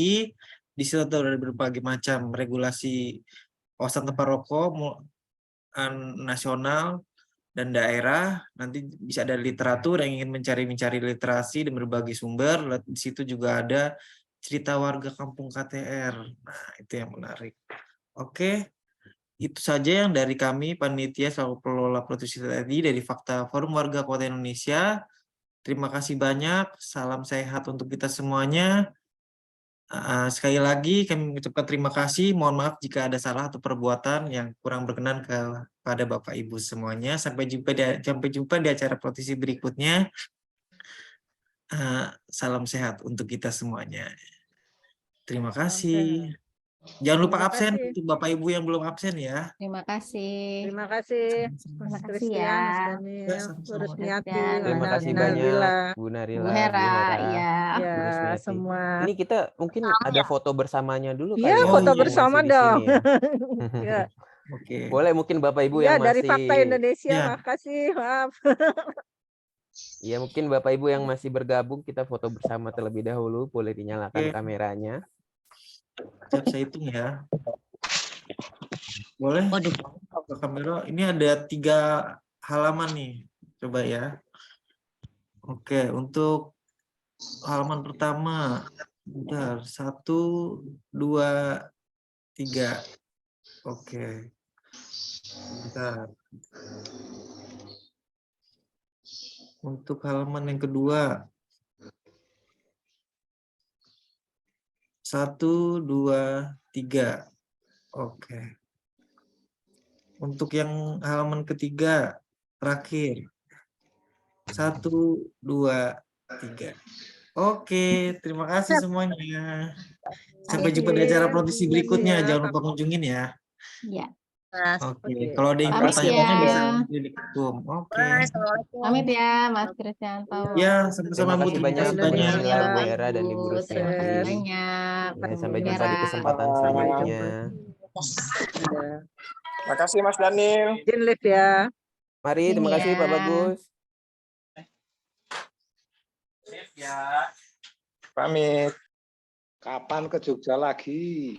Speaker 9: Di situ ada berbagai macam regulasi kawasan tempat rokok nasional dan daerah. Nanti bisa ada literatur yang ingin mencari literasi dan berbagai sumber. Di situ juga ada cerita warga kampung KTR. Nah, itu yang menarik. Oke, itu saja yang dari kami, Panitia selaku Pengelola Prostitusi tadi dari Fakta Forum Warga Kota Indonesia. Terima kasih banyak, salam sehat untuk kita semuanya. Sekali lagi kami mengucapkan terima kasih, mohon maaf jika ada salah atau perbuatan yang kurang berkenan kepada Bapak Ibu semuanya. Sampai jumpa di acara praktisi berikutnya. Salam sehat untuk kita semuanya. Terima kasih. Jangan lupa
Speaker 3: Terima
Speaker 9: absen
Speaker 3: kasih.
Speaker 9: untuk Bapak Ibu yang belum absen ya.
Speaker 2: Terima kasih.
Speaker 3: Terima kasih
Speaker 2: Terima
Speaker 3: Mas
Speaker 2: kasih
Speaker 3: Christian,
Speaker 2: ya.
Speaker 3: Mas Daniel, Bu
Speaker 9: Sama-sama.
Speaker 3: Rusmiati,
Speaker 2: Dan
Speaker 1: Terima
Speaker 3: Mbak
Speaker 1: kasih
Speaker 2: Bu
Speaker 1: banyak
Speaker 3: Narila.
Speaker 1: Bu Narila,
Speaker 2: Bu Hera, ya.
Speaker 3: Ya,
Speaker 1: Bu Rusmiati.
Speaker 3: semua.
Speaker 1: Ini kita mungkin ada foto bersamanya dulu
Speaker 3: Iya,
Speaker 1: kali ya,
Speaker 3: foto
Speaker 1: yang
Speaker 3: bersama
Speaker 1: masih di
Speaker 3: dong.
Speaker 1: sini ya.
Speaker 3: Ya,
Speaker 9: Oke.
Speaker 1: Boleh mungkin Bapak Ibu
Speaker 3: ya
Speaker 1: yang
Speaker 3: dari
Speaker 1: masih
Speaker 3: Fakta Indonesia,
Speaker 9: Ya.
Speaker 3: makasih, maaf.
Speaker 1: ya mungkin Bapak Ibu yang masih bergabung kita foto bersama terlebih dahulu, boleh dinyalakan
Speaker 9: Oke.
Speaker 1: kameranya.
Speaker 9: Saya hitung ya. Boleh?
Speaker 5: Waduh.
Speaker 9: Ke kamera. Ini ada 3 halaman nih. Coba ya. Oke, untuk halaman pertama. Bentar. 1, 2, 3. Oke. Bentar. Untuk halaman yang kedua. 1, 2, 3. Oke. Untuk yang halaman ketiga, terakhir. 1, 2, 3. Oke, terima kasih semuanya. Sampai jumpa di acara praktisi berikutnya. Jangan lupa kunjungin ya.
Speaker 2: Ya.
Speaker 9: Oke, kalau ada yang
Speaker 2: Pamit
Speaker 9: pertanyaan
Speaker 2: ya.
Speaker 9: bisa di ketum. Oke.
Speaker 2: Pamit ya, Mas Kristianto.
Speaker 9: Ya, sama-sama Bu.
Speaker 1: Terima kasih
Speaker 9: Terima
Speaker 1: banyak
Speaker 9: kasih
Speaker 1: Bu
Speaker 9: banyak.
Speaker 1: Narila, Bu
Speaker 2: Bapak
Speaker 1: Hera, dan Ibu
Speaker 2: Ibu.
Speaker 1: Rusmiati.
Speaker 2: Terima kasih banyak.
Speaker 1: Ya, sampai
Speaker 2: Bu
Speaker 1: jumpa di
Speaker 2: Hera.
Speaker 1: kesempatan selanjutnya.
Speaker 8: Terima kasih Mas Daniel.
Speaker 3: Izin live ya.
Speaker 1: Mari, terima
Speaker 2: Iya.
Speaker 1: kasih Pak Bagus.
Speaker 8: Pamit. Kapan ke Jogja lagi?